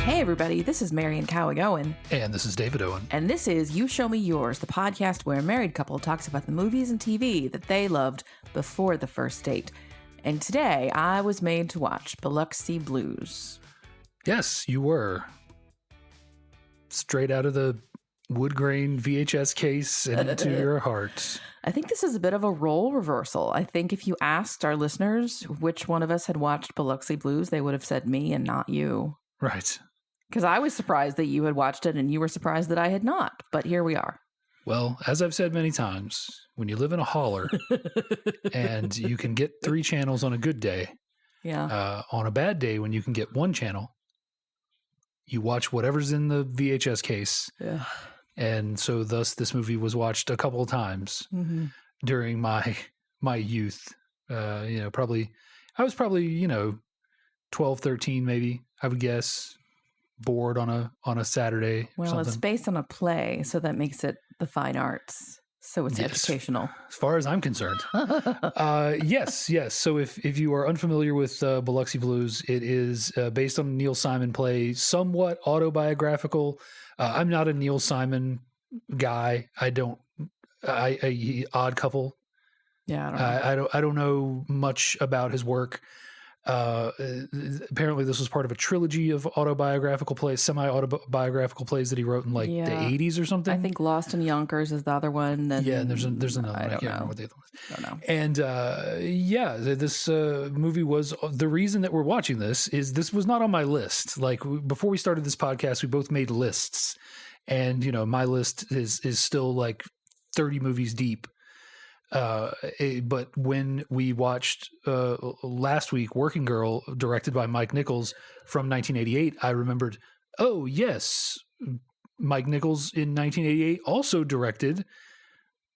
Hey everybody, this is Marian Cowig Owen. And this is David Owen. And this is You Show Me Yours, the podcast where a married couple talks about the movies and TV that they loved before the first date. And today I was made to watch Biloxi Blues. Yes, you were. Straight out of the wood grain VHS case and into your heart. I think this is a bit of a role reversal. I think if you asked our listeners which one of us had watched Biloxi Blues, they would have said me and not you. Right. Because I was surprised that you had watched it and you were surprised that I had not. But here we are. Well, as I've said many times, when you live in a holler and you can get 3 channels on a good day, on a bad day when you can get 1 channel, you watch whatever's in the VHS case. Yeah. And so thus this movie was watched a couple of times during my youth. I was probably 12, 13 maybe, I would guess. Bored on a Saturday. Well, it's based on a play, so that makes it the fine arts. So it's educational. As far as I'm concerned. Yes. So if you are unfamiliar with Biloxi Blues, it is based on a Neil Simon play, somewhat autobiographical. I'm not a Neil Simon guy. Odd Couple. Yeah, I don't know much about his work. Apparently this was part of a trilogy of autobiographical plays, semi-autobiographical plays that he wrote in the 80s or something. I think Lost in Yonkers is the other one. And there's another one. I can't remember what the other one is. I don't know. And this movie was, the reason that we're watching this was not on my list. Like before we started this podcast, we both made lists, and my list is still like 30 movies deep. But when we watched last week Working Girl, directed by Mike Nichols from 1988, I remembered, oh yes, Mike Nichols in 1988 also directed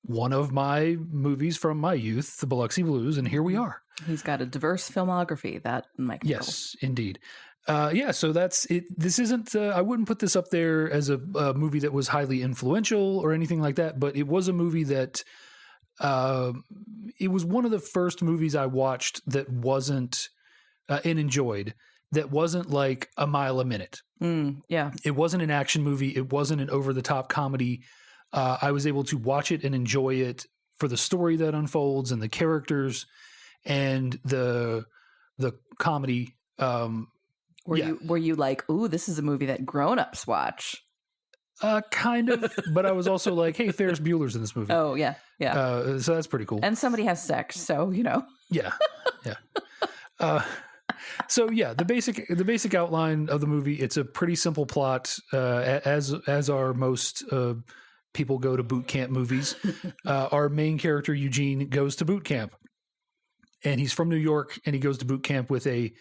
one of my movies from my youth, The Biloxi Blues, and here we are. He's got a diverse filmography, that Mike Nichols. Yes, indeed. So that's it. This isn't, I wouldn't put this up there as a movie that was highly influential or anything like that, but it was a movie that it was one of the first movies I watched that wasn't and enjoyed, that wasn't like a mile a minute. Yeah. It wasn't an action movie. It wasn't an over-the-top comedy. I was able to watch it and enjoy it for the story that unfolds and the characters and the comedy. Were you like, ooh, this is a movie that grown-ups watch? Kind of, but I was also like, hey, Ferris Bueller's in this movie. Oh, yeah. So that's pretty cool. And somebody has sex, so, Yeah. The basic outline of the movie, it's a pretty simple plot, as are most people go to boot camp movies. Our main character, Eugene, goes to boot camp. And he's from New York, and he goes to boot camp with a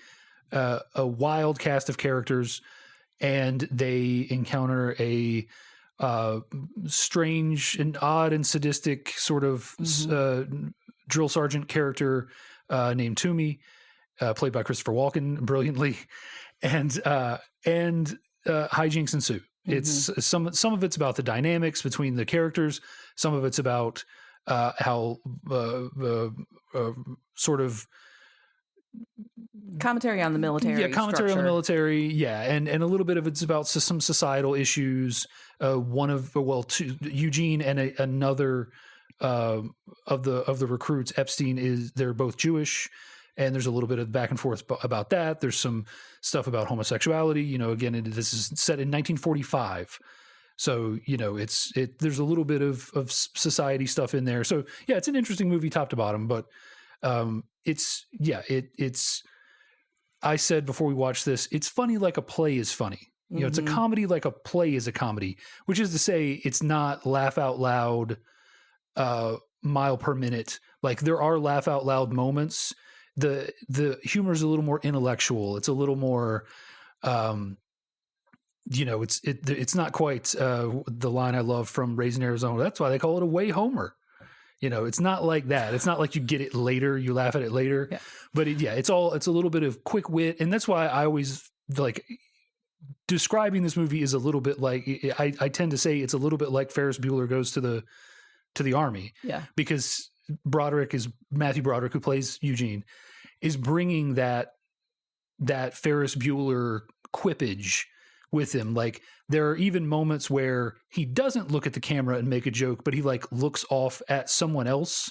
wild cast of characters. And they encounter a strange and odd and sadistic sort of drill sergeant character named Toomey, played by Christopher Walken brilliantly, and hijinks ensue. It's some of it's about the dynamics between the characters. Some of it's about how sort of commentary on the military. Yeah, commentary structure. on the military. Yeah, and a little bit of it's about some societal issues. Eugene and another of the recruits, Epstein, they're both Jewish, and there's a little bit of back and forth about that. There's some stuff about homosexuality. Again, this is set in 1945. So, there's a little bit of society stuff in there. So, yeah, it's an interesting movie top to bottom, but I said before we watched this, it's funny like a play is funny. It's a comedy like a play is a comedy, which is to say it's not laugh out loud, mile per minute. Like there are laugh out loud moments. The humor is a little more intellectual. It's a little more, it's not quite the line I love from Raising Arizona. That's why they call it a way Homer. It's not like that. It's not like you get it later, you laugh at it later. Yeah. But it's a little bit of quick wit, and that's why I always like describing this movie is a little bit like I tend to say it's a little bit like Ferris Bueller Goes to the Army. Yeah, because Matthew Broderick, who plays Eugene, is bringing that Ferris Bueller quippage with him. Like there are even moments where he doesn't look at the camera and make a joke, but he like looks off at someone else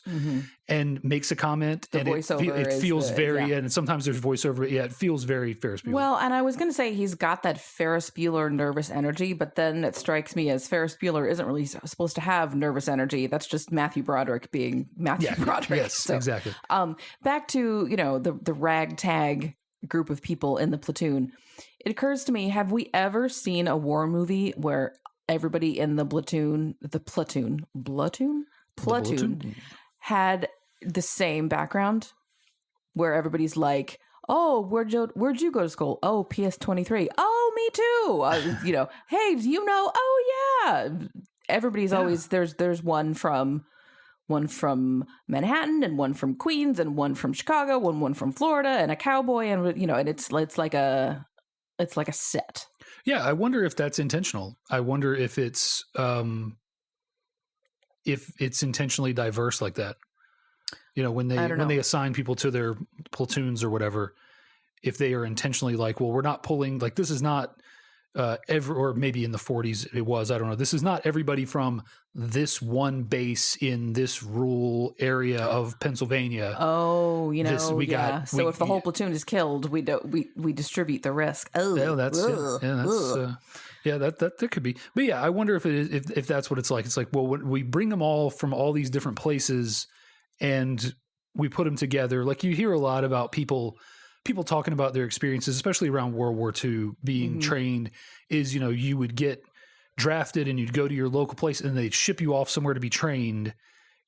and makes a comment. The and voiceover it feels very, yeah. and sometimes there's voiceover. Yeah, it feels very Ferris Bueller. Well, and I was going to say he's got that Ferris Bueller nervous energy, but then it strikes me as Ferris Bueller isn't really supposed to have nervous energy. That's just Matthew Broderick being Matthew Broderick. Yes, so, exactly. Back to, the ragtag group of people in the platoon. It occurs to me, have we ever seen a war movie where everybody in the platoon had the same background, where everybody's like, oh, where'd you go to school? Oh, PS23. Oh, me too. Hey, do you know? Oh, yeah. Everybody's always there's one from Manhattan and one from Queens and one from Chicago, one from Florida, and a cowboy, and and it's like a set. Yeah, I wonder if that's intentional. I wonder if it's intentionally diverse like that. When they assign people to their platoons or whatever, if they are intentionally like, well, we're not pulling, like, this is not or maybe in the 40s it was, I don't know. This is not everybody from this one base in this rural area of Pennsylvania. Oh, So if the whole platoon is killed, we distribute the risk. Oh, yeah, that's that could be. But yeah, I wonder if that's what it's like. It's like, well, when we bring them all from all these different places and we put them together. Like you hear a lot about people talking about their experiences, especially around World War II, being trained is, you would get drafted and you'd go to your local place and they'd ship you off somewhere to be trained,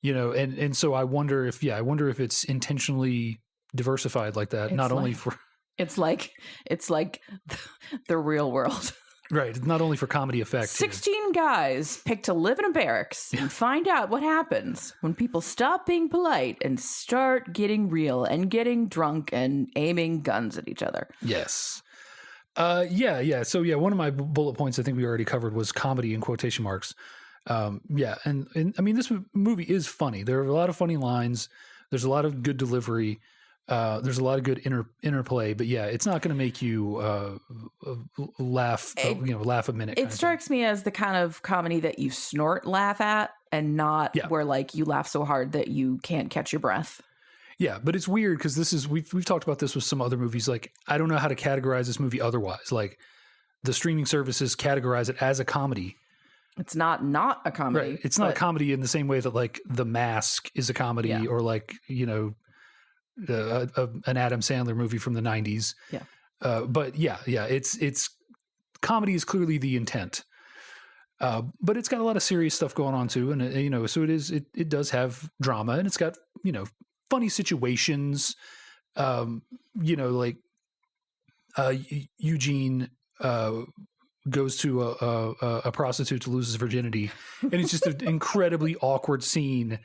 and so I wonder if it's intentionally diversified like that. It's like the real world. Right. It's not only for comedy effect. 16 guys picked to live in a barracks and find out what happens when people stop being polite and start getting real and getting drunk and aiming guns at each other. Yes. Yeah. So one of my bullet points I think we already covered was comedy in quotation marks. And I mean, this movie is funny. There are a lot of funny lines. There's a lot of good delivery. There's a lot of good interplay, but yeah, it's not going to make you laugh. Laugh a minute. It strikes me as the kind of comedy that you snort laugh at, and not where like you laugh so hard that you can't catch your breath. Yeah, but it's weird because we've talked about this with some other movies. Like, I don't know how to categorize this movie otherwise. Like, the streaming services categorize it as a comedy. It's not a comedy. Right. It's not a comedy in the same way that like The Mask is a comedy, or like an Adam Sandler movie from the 90s. Yeah. But it's comedy is clearly the intent. But it's got a lot of serious stuff going on too. And, so it does have drama, and it's got, funny situations, like Eugene goes to a prostitute to lose his virginity, and it's just an incredibly awkward scene.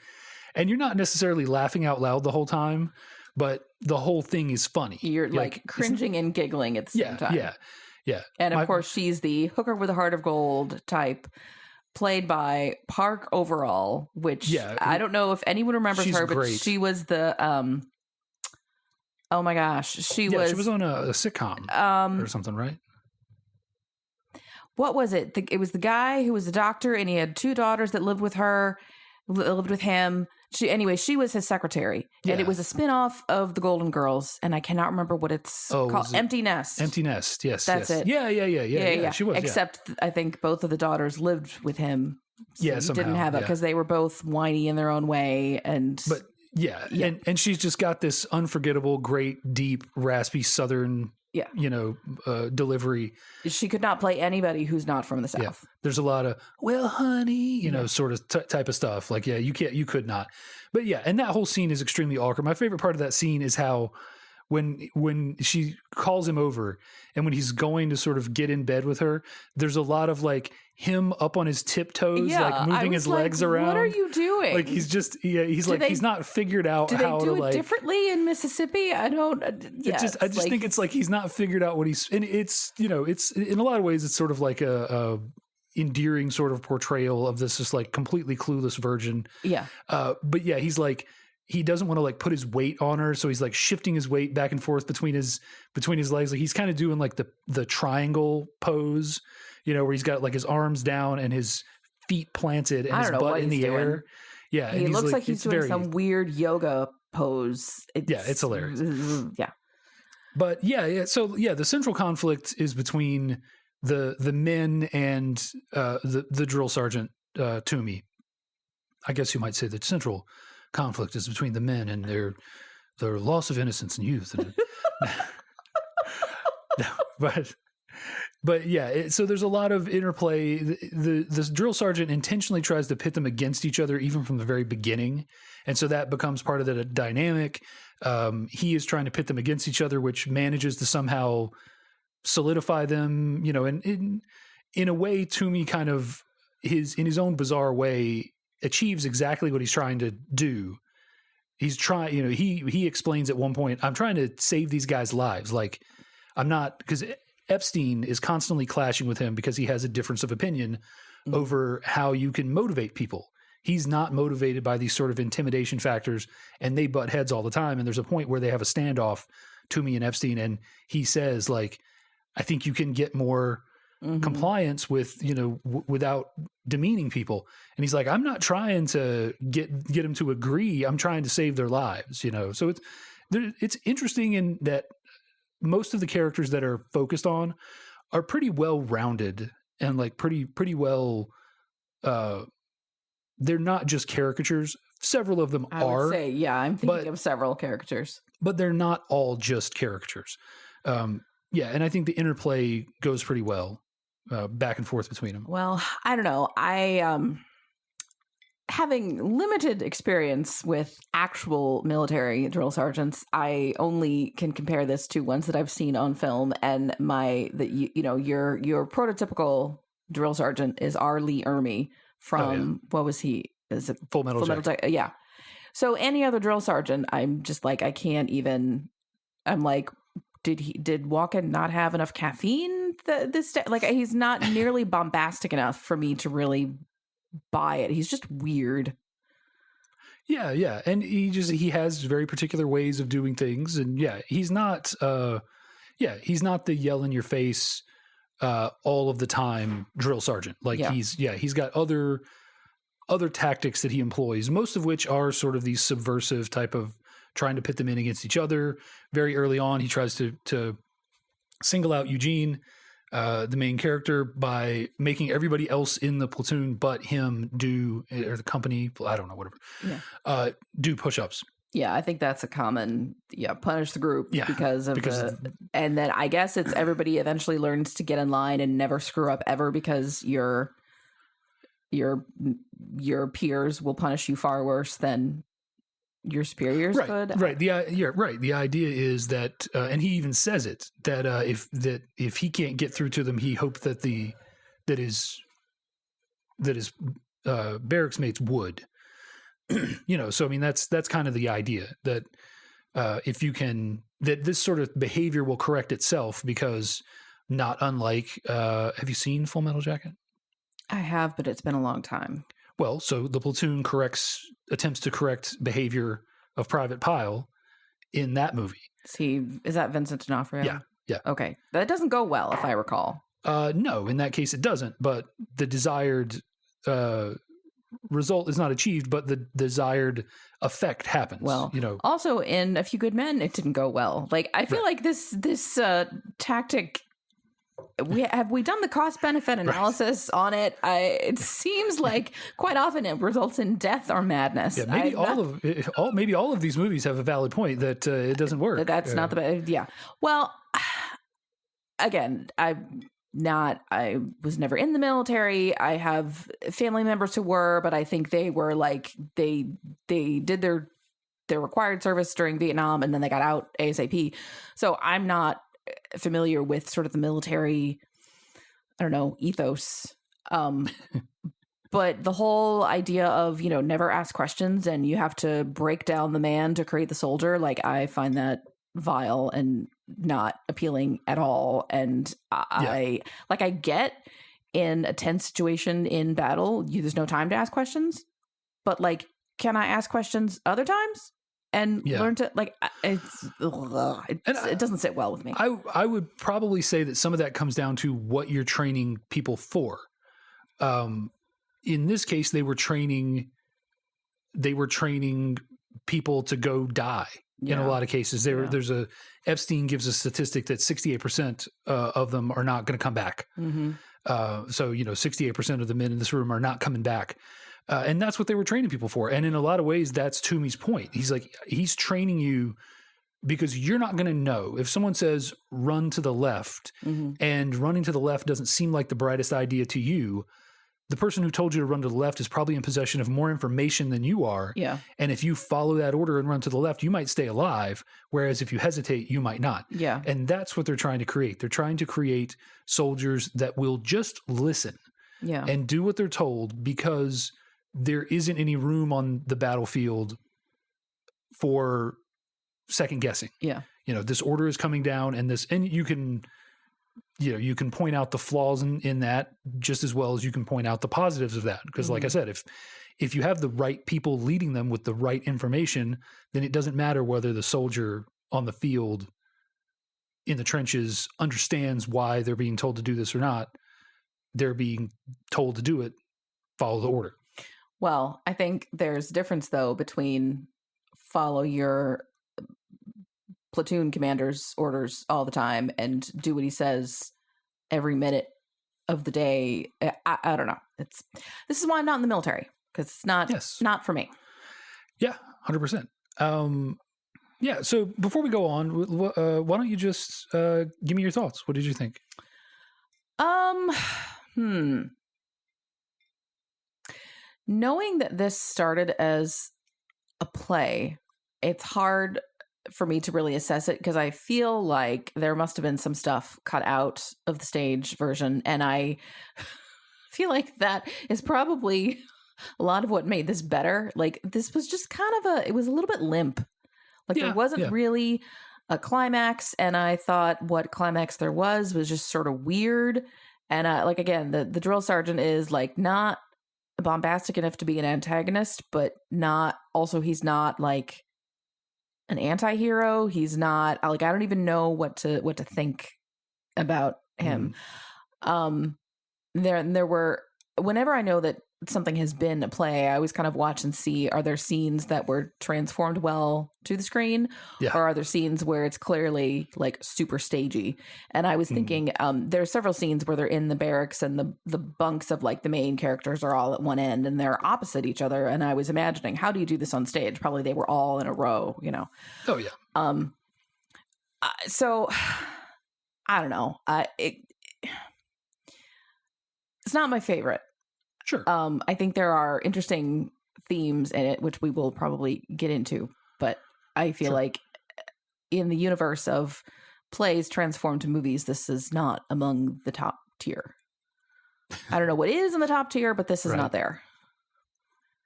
And you're not necessarily laughing out loud the whole time, but the whole thing is funny. You're like cringing and giggling at the same time. Yeah. And of course, she's the hooker with a heart of gold type, played by Park Overall, which I don't know if anyone remembers her, but great. She was the oh my gosh, she was on a sitcom or something, right? What was it? It was the guy who was a doctor, and he had two daughters that lived with him. She was his secretary, and it was a spinoff of The Golden Girls, and I cannot remember what it's called. Empty Nest. Empty Nest. Yes, that's it. Yeah. She was. Except I think both of the daughters lived with him. So he somehow, didn't have it because they were both whiny in their own way, but. And she's just got this unforgettable, great, deep, raspy Southern, delivery. She could not play anybody who's not from the South. Yeah. There's a lot of, well, honey, sort of type of stuff. Like, you could not. But and that whole scene is extremely awkward. My favorite part of that scene is how when she calls him over and when he's going to sort of get in bed with her, there's a lot of like him up on his tiptoes, like moving his legs around. What are you doing? Like he's just, he's not figured out how to like. Do they do it differently in Mississippi? I don't. I just think it's like he's not figured out what he's, and it's it's in a lot of ways it's sort of like a endearing sort of portrayal of this just like completely clueless virgin. Yeah. But he's like, he doesn't want to like put his weight on her, so he's like shifting his weight back and forth between his legs. Like he's kind of doing like the triangle pose, where he's got like his arms down and his feet planted and his butt in the air. Yeah, he looks like he's doing some weird yoga pose. It's hilarious. Yeah. But yeah. So the central conflict is between the men and the drill sergeant Toomey. I guess you might say the central conflict is between the men and their loss of innocence and youth. But yeah, so there's a lot of interplay. The drill sergeant intentionally tries to pit them against each other even from the very beginning. And so that becomes part of the dynamic. He is trying to pit them against each other, which manages to somehow solidify them, and in a way, Toomey kind of in his own bizarre way achieves exactly what he's trying to do. He's trying, he explains at one point, I'm trying to save these guys' lives. Like I'm not, because Epstein is constantly clashing with him because he has a difference of opinion over how you can motivate people. He's not motivated by these sort of intimidation factors, and they butt heads all the time. And there's a point where they have a standoff, Toomey and Epstein, and he says, like, I think you can get more compliance with, without demeaning people. And he's like, I'm not trying to get them to agree. I'm trying to save their lives, So it's interesting in that most of the characters that are focused on are pretty well rounded and like pretty well. They're not just caricatures. Several of them I are. Would say, yeah, I'm thinking of several caricatures, but they're not all just caricatures. Yeah, and I think the interplay goes pretty well back and forth between them. Well, I don't know. Having limited experience with actual military drill sergeants, I only can compare this to ones that I've seen on film. And your prototypical drill sergeant is R. Lee Ermey from what was he? Is it Full Metal Jacket? Yeah. So any other drill sergeant, I'm just like I can't even. I'm like, did Walken not have enough caffeine this day? Like he's not nearly bombastic enough for me to really buy it. He's just weird. Yeah, and he has very particular ways of doing things, and he's not he's not the yell in your face all of the time drill sergeant. Like he's got other tactics that he employs, most of which are sort of these subversive type of trying to pit them in against each other. Very early on, he tries to single out Eugene, the main character, by making everybody else in the platoon but him or the company, I don't know, whatever, do push-ups. Yeah, I think that's a common, punish the group because and then I guess it's everybody eventually learns to get in line and never screw up ever because your peers will punish you far worse than your superiors could. Right. The idea is that, and he even says it, that if he can't get through to them, he hoped that his barracks mates would. So I mean that's kind of the idea that that this sort of behavior will correct itself, because not unlike have you seen Full Metal Jacket? I have, but it's been a long time. Well, so the platoon attempts to correct behavior of Private Pyle in that movie. Is that Vincent D'Onofrio? Yeah. Okay. That doesn't go well, if I recall. No, in that case it doesn't, but the desired result is not achieved, but the desired effect happens. Well, also in A Few Good Men, it didn't go well. Like, I feel like this tactic, have we done the cost benefit analysis on it? It seems like quite often it results in death or madness. Yeah, maybe all of these movies have a valid point that it doesn't work. That's not the best. Yeah. Well, again, I was never in the military. I have family members who were, but I think they were like they did their required service during Vietnam and then they got out ASAP. So I'm not familiar with sort of the military, I don't know, ethos. But the whole idea of, never ask questions and you have to break down the man to create the soldier, like I find that vile and not appealing at all. And I get in a tense situation in battle, there's no time to ask questions, but like can I ask questions other times and learn to like? It doesn't sit well with me. I would probably say that some of that comes down to what you're training people for. In this case, they were training people to go die. In a lot of cases, there's Epstein gives a statistic that 68% of them are not going to come back. Mm-hmm. So 68% of the men in this room are not coming back. And that's what they were training people for. And in a lot of ways, that's Toomey's point. He's like, he's training you because you're not going to know. If someone says run to the left and running to the left doesn't seem like the brightest idea to you, the person who told you to run to the left is probably in possession of more information than you are. Yeah. And if you follow that order and run to the left, you might stay alive. Whereas if you hesitate, you might not. Yeah. And that's what they're trying to create. They're trying to create soldiers that will just listen and do what they're told, because there isn't any room on the battlefield for second guessing. Yeah. This order is coming down, and you can point out the flaws in that just as well as you can point out the positives of that. Because like I said, if you have the right people leading them with the right information, then it doesn't matter whether the soldier on the field in the trenches understands why they're being told to do this or not. They're being told to do it, follow the order. Well, I think there's a difference, though, between follow your platoon commander's orders all the time and do what he says every minute of the day. I don't know. This is why I'm not in the military, because it's not for me. Yeah, 100%. Yeah. So before we go on, why don't you just give me your thoughts? What did you think? Knowing that this started as a play, it's hard for me to really assess it, because I feel like there must have been some stuff cut out of the stage version. And I feel like that is probably a lot of what made this better. Like, this was just kind of it was a little bit limp. Like, there wasn't really a climax. And I thought what climax there was just sort of weird. And like, again, the drill sergeant is like not bombastic enough to be an antagonist, but he's not like an anti-hero. He's not like, I don't even know what to think about him. There were, whenever I know that something has been a play, I always kind of watch and see, are there scenes that were transformed well to the screen, or are there scenes where it's clearly like super stagey? And I was thinking, there are several scenes where they're in the barracks and the bunks of like the main characters are all at one end and they're opposite each other. And I was imagining, how do you do this on stage? Probably they were all in a row, Oh yeah. So I don't know. It's not my favorite. Sure. I think there are interesting themes in it, which we will probably get into, but I feel like in the universe of plays transformed to movies, this is not among the top tier. I don't know what is in the top tier, but this is not there.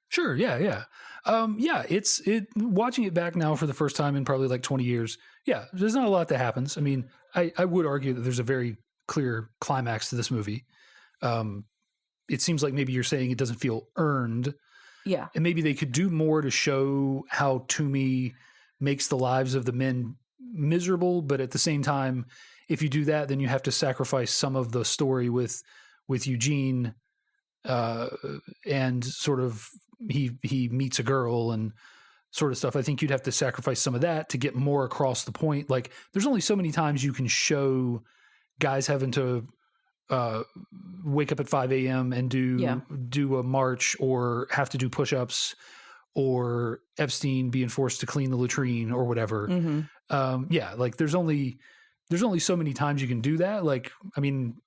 Sure. Yeah. It's watching it back now for the first time in probably like 20 years. Yeah. There's not a lot that happens. I mean, I would argue that there's a very clear climax to this movie. It seems like maybe you're saying it doesn't feel earned. Yeah. And maybe they could do more to show how Toomey makes the lives of the men miserable. But at the same time, if you do that, then you have to sacrifice some of the story with Eugene, and sort of he meets a girl and sort of stuff. I think you'd have to sacrifice some of that to get more across the point. Like, there's only so many times you can show guys having to wake up at 5 a.m. and do a march, or have to do push-ups, or Epstein being forced to clean the latrine or whatever. Like there's only so many times you can do that. Like, I mean,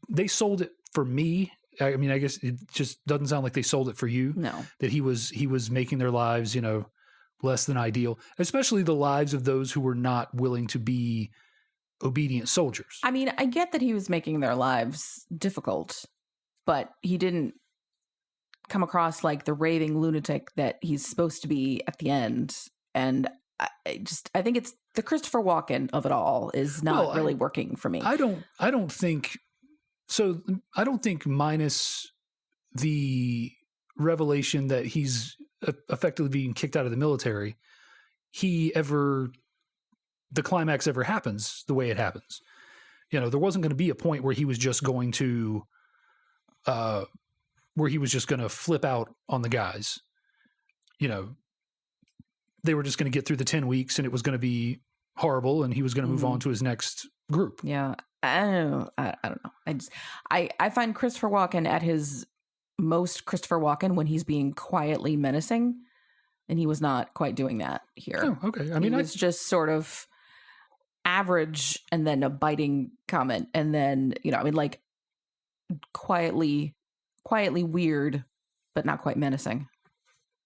they sold it for me. I mean, I guess it just doesn't sound like they sold it for you. No. That he was making their lives, less than ideal, especially the lives of those who were not willing to be obedient soldiers. I mean, I get that he was making their lives difficult, but he didn't come across like the raving lunatic that he's supposed to be at the end. And I think it's the Christopher Walken of it all is not really working for me. I don't think so. I don't think minus the revelation that he's effectively being kicked out of the military, the climax ever happens the way it happens. You know, there wasn't going to be a point where he was just going to flip out on the guys. You know, they were just going to get through the 10 weeks and it was going to be horrible and he was going to move on to his next group. Yeah. I don't know. I find Christopher Walken at his most Christopher Walken when he's being quietly menacing, and he was not quite doing that here. Oh, okay. I mean, it's just sort of average and then a biting comment and then, you know, I mean, like quietly weird, but not quite menacing.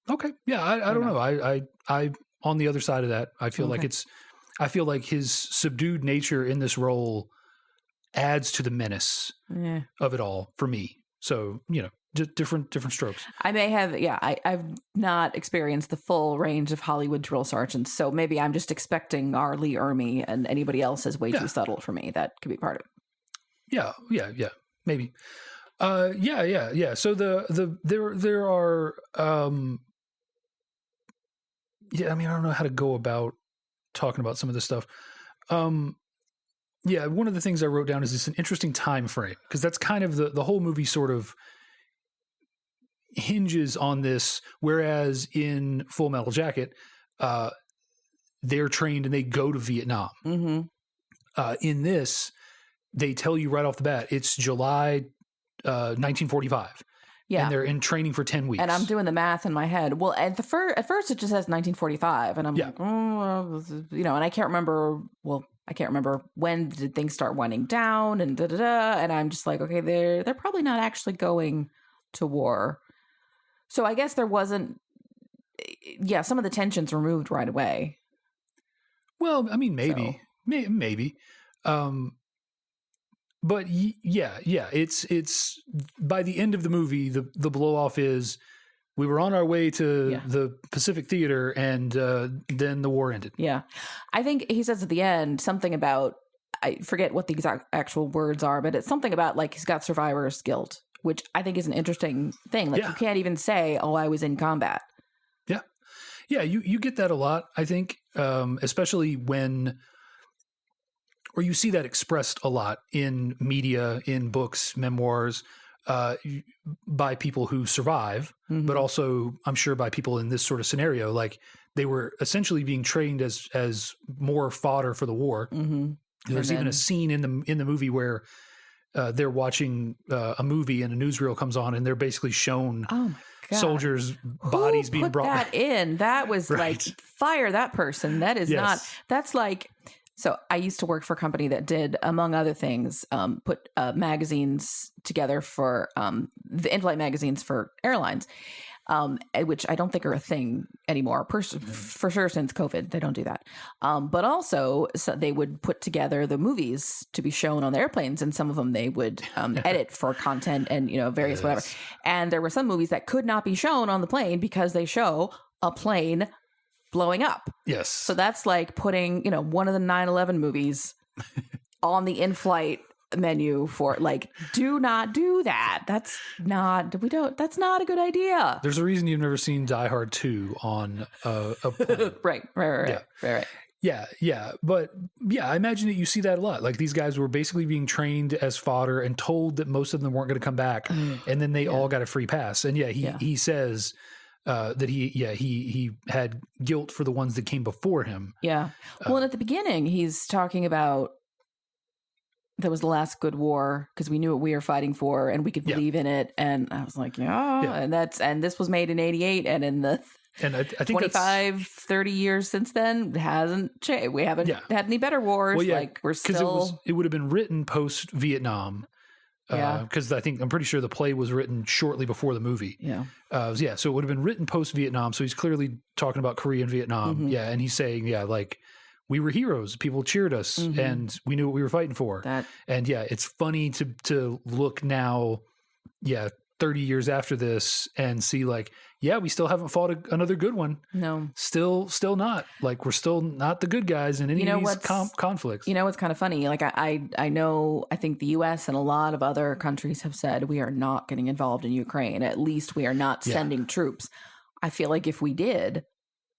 Okay. Yeah. I don't know. I on the other side of that, I feel I feel like his subdued nature in this role adds to the menace of it all for me. So, you know, just different strokes. I may have, I've not experienced the full range of Hollywood drill sergeants. So maybe I'm just expecting our Lee Ermey and anybody else is way too subtle for me. That could be part of it. Yeah. Maybe. Yeah. So there are, I mean, I don't know how to go about talking about some of this stuff. One of the things I wrote down is it's an interesting time frame, because that's kind of the whole movie sort of hinges on this. Whereas in Full Metal Jacket, they're trained and they go to Vietnam. Mm-hmm. In this, they tell you right off the bat, it's July 1945. Yeah. And they're in training for 10 weeks. And I'm doing the math in my head. Well, at first it just says 1945. And I'm like, you know, and I can't remember when did things start winding down and da-da-da. And I'm just like, okay, they're probably not actually going to war. So I guess there wasn't, some of the tensions were moved right away. Well, I mean, maybe. But it's by the end of the movie, the blow off is we were on our way to the Pacific Theater and then the war ended. Yeah. I think he says at the end something about, I forget what the exact actual words are, but it's something about like he's got survivor's guilt, which I think is an interesting thing. Like you can't even say, oh, I was in combat. Yeah. Yeah. You get that a lot, I think, especially or you see that expressed a lot in media, in books, memoirs, by people who survive, but also I'm sure by people in this sort of scenario, like they were essentially being trained as more fodder for the war. Mm-hmm. There's even a scene in the movie where they're watching a movie and a newsreel comes on and they're basically shown soldiers' bodies being brought back. That was like, fire that person. That is not, that's like... So I used to work for a company that did, among other things, put magazines together for the in-flight magazines for airlines, which I don't think are a thing anymore. For sure, since COVID, they don't do that. But also, they would put together the movies to be shown on the airplanes, and some of them they would edit for content and various whatever. And there were some movies that could not be shown on the plane because they show a plane blowing up. Yes. So that's like putting, one of the 9/11 movies on the in-flight menu for like, do not do that. That's not a good idea. There's a reason you've never seen Die Hard 2 on a plane. Right. Yeah. But I imagine that you see that a lot. Like these guys were basically being trained as fodder and told that most of them weren't going to come back. And then they all got a free pass. And he says, that he had guilt for the ones that came before him. Yeah. Well, and at the beginning, he's talking about that was the last good war because we knew what we were fighting for and we could believe in it. And I was like, and this was made in 88, and in the I think 25, 30 years since then, it hasn't changed. We haven't had any better wars. Well, like we're still. It would have been written post Vietnam. Because I'm pretty sure the play was written shortly before the movie. So it would have been written post Vietnam. So he's clearly talking about Korea and Vietnam. Mm-hmm. Yeah, and he's saying, like we were heroes. People cheered us, and we knew what we were fighting for. And it's funny to look now. 30 years after this and see like, yeah, we still haven't fought another good one. No. Still not. Like, we're still not the good guys in any of these conflicts. You know what's kind of funny? Like, I know, I think the U.S. and a lot of other countries have said we are not getting involved in Ukraine. At least we are not sending troops. I feel like if we did,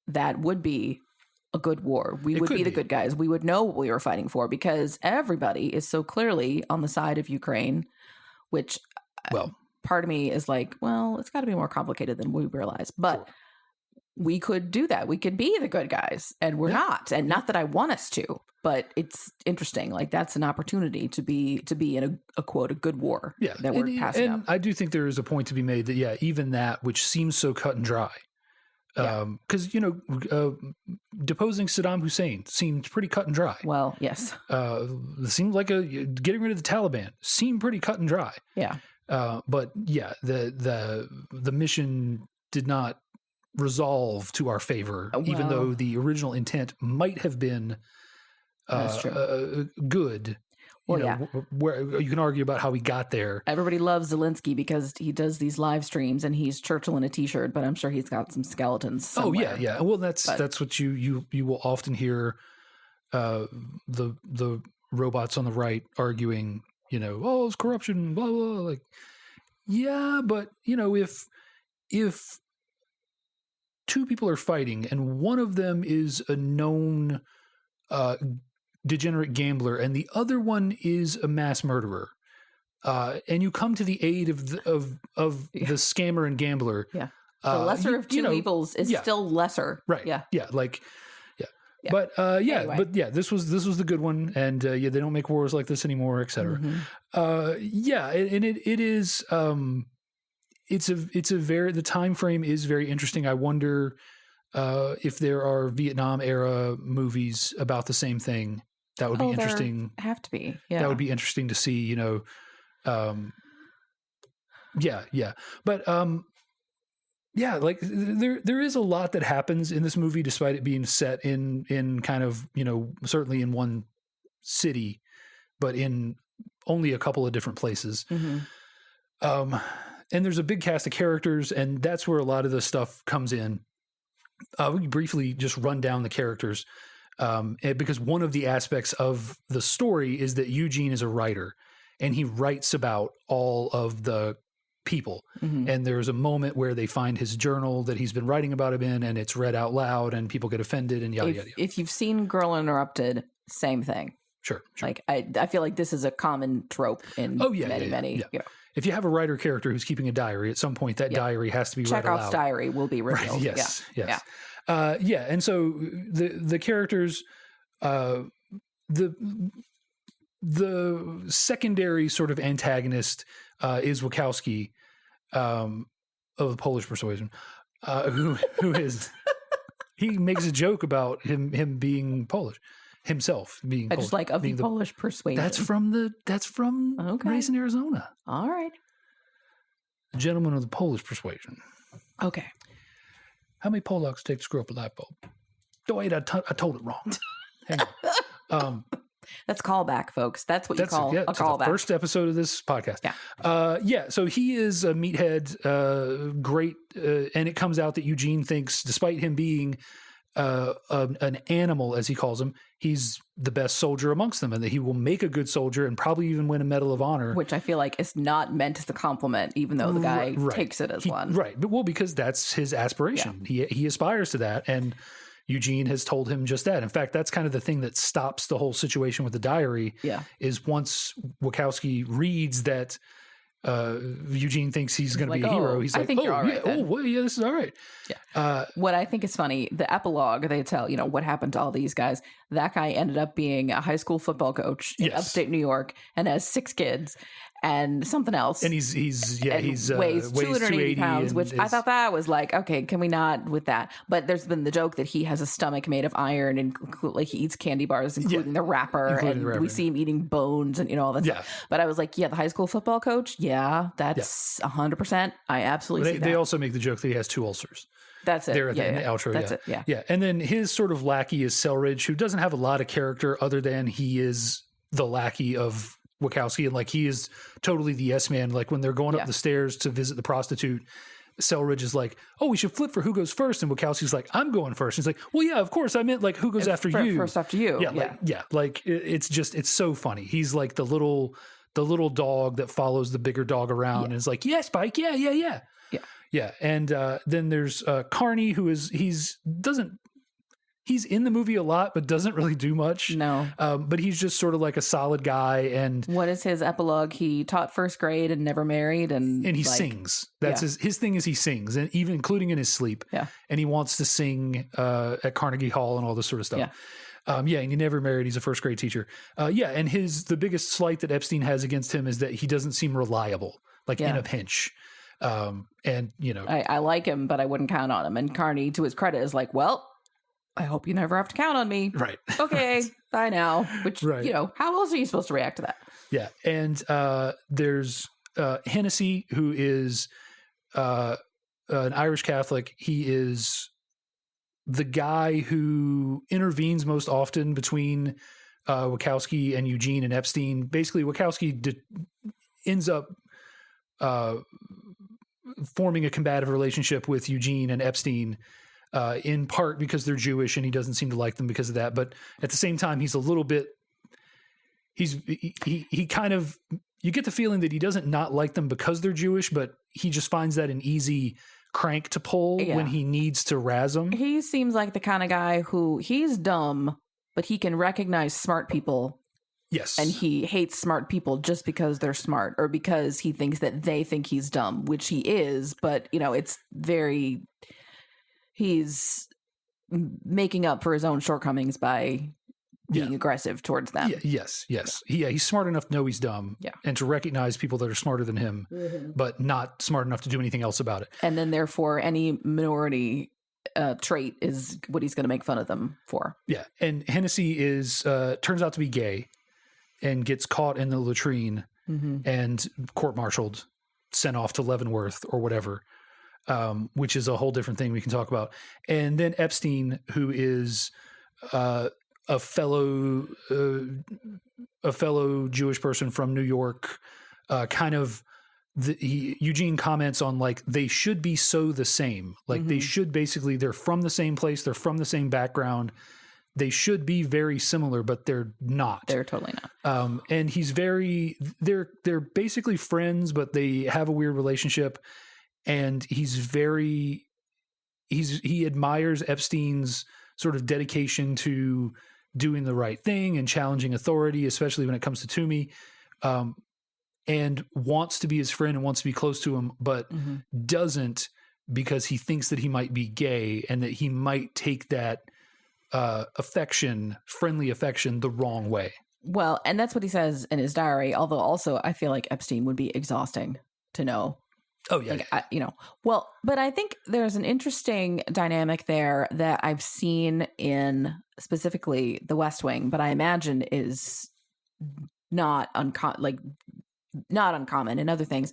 that would be a good war. We would be the good guys. We would know what we were fighting for because everybody is so clearly on the side of Ukraine, which... Well... part of me is like, well, it's got to be more complicated than we realize. But we could do that. We could be the good guys, and we're not. And not that I want us to, but it's interesting. Like, that's an opportunity to be in a quote, a good war that we're passing up. I do think there is a point to be made that, even that, which seems so cut and dry. Because, deposing Saddam Hussein seemed pretty cut and dry. Well, yes. It seemed like getting rid of the Taliban seemed pretty cut and dry. Yeah. But the mission did not resolve to our favor, even though the original intent might have been good. Well, where you can argue about how we got there. Everybody loves Zelensky because he does these live streams and he's Churchill in a t-shirt, but I'm sure he's got some skeletons somewhere. Oh yeah. Well, that's what you will often hear the robots on the right arguing. It's corruption, blah, blah, like, yeah, but, if two people are fighting and one of them is a known degenerate gambler and the other one is a mass murderer, and you come to the aid of the scammer and gambler. Yeah. The lesser of two evils is still lesser. Right. Yeah. Yeah. Like, But anyway. This was the good one, and they don't make wars like this anymore, etc. And it is it's a very, the time frame is very interesting. I wonder if there are Vietnam era movies about the same thing. That would be interesting. Have to be. Yeah, that would be interesting to see. But like there is a lot that happens in this movie, despite it being set in kind of, certainly in one city, but in only a couple of different places. And there's a big cast of characters, and that's where a lot of the stuff comes in. We can briefly just run down the characters, because one of the aspects of the story is that Eugene is a writer, and he writes about all of the people. And there's a moment where they find his journal that he's been writing about him in, and it's read out loud and people get offended and yada, yada. If you've seen Girl Interrupted, same thing. Sure. Like, I feel like this is a common trope in many. If you have a writer character who's keeping a diary, at some point that diary has to be read aloud. Chekhov's diary will be revealed. Right. Yes. And so the characters, the secondary sort of antagonist is Wachowski, of the Polish persuasion, who is he makes a joke about him being Polish, himself being Polish. Just like of the Polish persuasion. That's from Raised in Arizona. All right. The gentleman of the Polish persuasion. Okay. How many Polacks take to screw up a light bulb? Oh, wait, I told it wrong. Hang on. That's callback, folks. That's what you call a callback. The first episode of this podcast. Yeah. So he is a meathead, great, and it comes out that Eugene thinks, despite him being an animal, as he calls him, he's the best soldier amongst them, and that he will make a good soldier and probably even win a Medal of Honor. Which I feel like is not meant as a compliment, even though the guy takes it as one. Right. But because that's his aspiration. Yeah. He aspires to that, and Eugene has told him just that. In fact, that's kind of the thing that stops the whole situation with the diary. Yeah. Is once Wachowski reads that Eugene thinks he's going to be a hero, he's like, this is all right. Yeah. What I think is funny, the epilogue, they tell, what happened to all these guys. That guy ended up being a high school football coach in upstate New York and has 6 kids and something else. And he's weighs 280 pounds, which I thought that was like, okay, can we not with that? But there's been the joke that he has a stomach made of iron, and like he eats candy bars, including the wrapper, we see him eating bones and all that stuff. But I was like, the high school football coach, that's 100%. I absolutely see that. They also make the joke that he has 2 ulcers. That's it. There at the outro. That's it. Yeah. And then his sort of lackey is Selridge, who doesn't have a lot of character other than he is the lackey of Wachowski, and like he is totally the yes man. Like when they're going up the stairs to visit the prostitute, Selridge is like, "Oh, we should flip for who goes first," and Wachowski's like, "I'm going first." He's like, "Well, yeah, of course. I meant like who goes after you first after you." It's so funny. He's like the little dog that follows the bigger dog around and is like, "Yeah, Spike, yeah." And then there's Carney, who is he's in the movie a lot, but doesn't really do much. No. But he's just sort of like a solid guy. And what is his epilogue? He taught first grade and never married. And he sings. That's his thing is he sings, and even including in his sleep. Yeah. And he wants to sing at Carnegie Hall and all this sort of stuff. Yeah. And he never married. He's a first grade teacher. And the biggest slight that Epstein has against him is that he doesn't seem reliable, in a pinch. I like him, but I wouldn't count on him. And Carney, to his credit, is like, well, I hope you never have to count on me. Right. Okay. Bye now. Which, how else are you supposed to react to that? Yeah. And there's Hennessy, who is an Irish Catholic. He is the guy who intervenes most often between Wachowski and Eugene and Epstein. Basically, Wachowski ends up forming a combative relationship with Eugene and Epstein, in part because they're Jewish and he doesn't seem to like them because of that. But at the same time, he's a little bit, he kind of, you get the feeling that he doesn't not like them because they're Jewish, but he just finds that an easy crank to pull when he needs to razz them. He seems like the kind of guy who he's dumb, but he can recognize smart people. Yes. And he hates smart people just because they're smart or because he thinks that they think he's dumb, which he is. But, it's he's making up for his own shortcomings by being aggressive towards them. Yes. He's smart enough to know he's dumb and to recognize people that are smarter than him, but not smart enough to do anything else about it. And then therefore any minority trait is what he's going to make fun of them for. Yeah. And Hennessy turns out to be gay and gets caught in the latrine and court-martialed, sent off to Leavenworth or whatever. Which is a whole different thing we can talk about. And then Epstein, who is a fellow Jewish person from New York, Eugene comments on like they should be so the same. Like they should basically, they're from the same place, they're from the same background. They should be very similar, but they're not. They're totally not. And they're basically friends, but they have a weird relationship. And he admires Epstein's sort of dedication to doing the right thing and challenging authority, especially when it comes to Toomey, and wants to be his friend and wants to be close to him, but doesn't because he thinks that he might be gay and that he might take that friendly affection the wrong way. Well, and that's what he says in his diary, although also I feel like Epstein would be exhausting to know. Oh, yeah. But I think there's an interesting dynamic there that I've seen in specifically The West Wing, but I imagine is not uncommon in other things.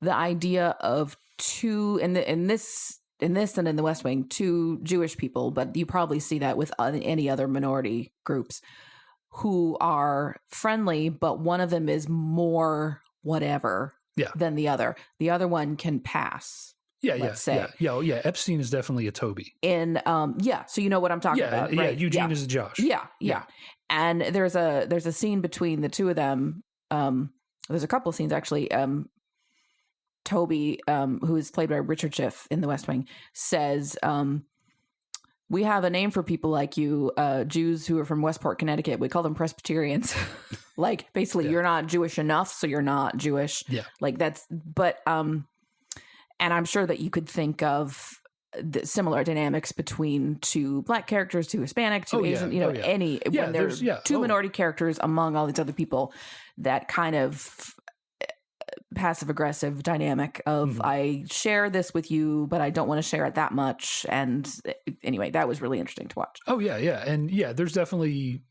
The idea of two, in this and in The West Wing, two Jewish people, but you probably see that with any other minority groups who are friendly, but one of them is more whatever. Than the other. The other one can pass. Let's say. Yeah. Epstein is definitely a Toby. So you know what I'm talking about, right? Yeah, Eugene is a Josh. Yeah. And there's a scene between the two of them. There's a couple of scenes actually. Toby, who is played by Richard Schiff in The West Wing, says, we have a name for people like you, Jews who are from Westport, Connecticut. We call them Presbyterians. Like, basically, you're not Jewish enough, so you're not Jewish. Yeah. Like, and I'm sure that you could think of the similar dynamics between two Black characters, two Hispanic, two Asian, when there's two minority characters among all these other people, that kind of passive aggressive dynamic of I share this with you, but I don't want to share it that much. And anyway, that was really interesting to watch. Oh yeah. And there's definitely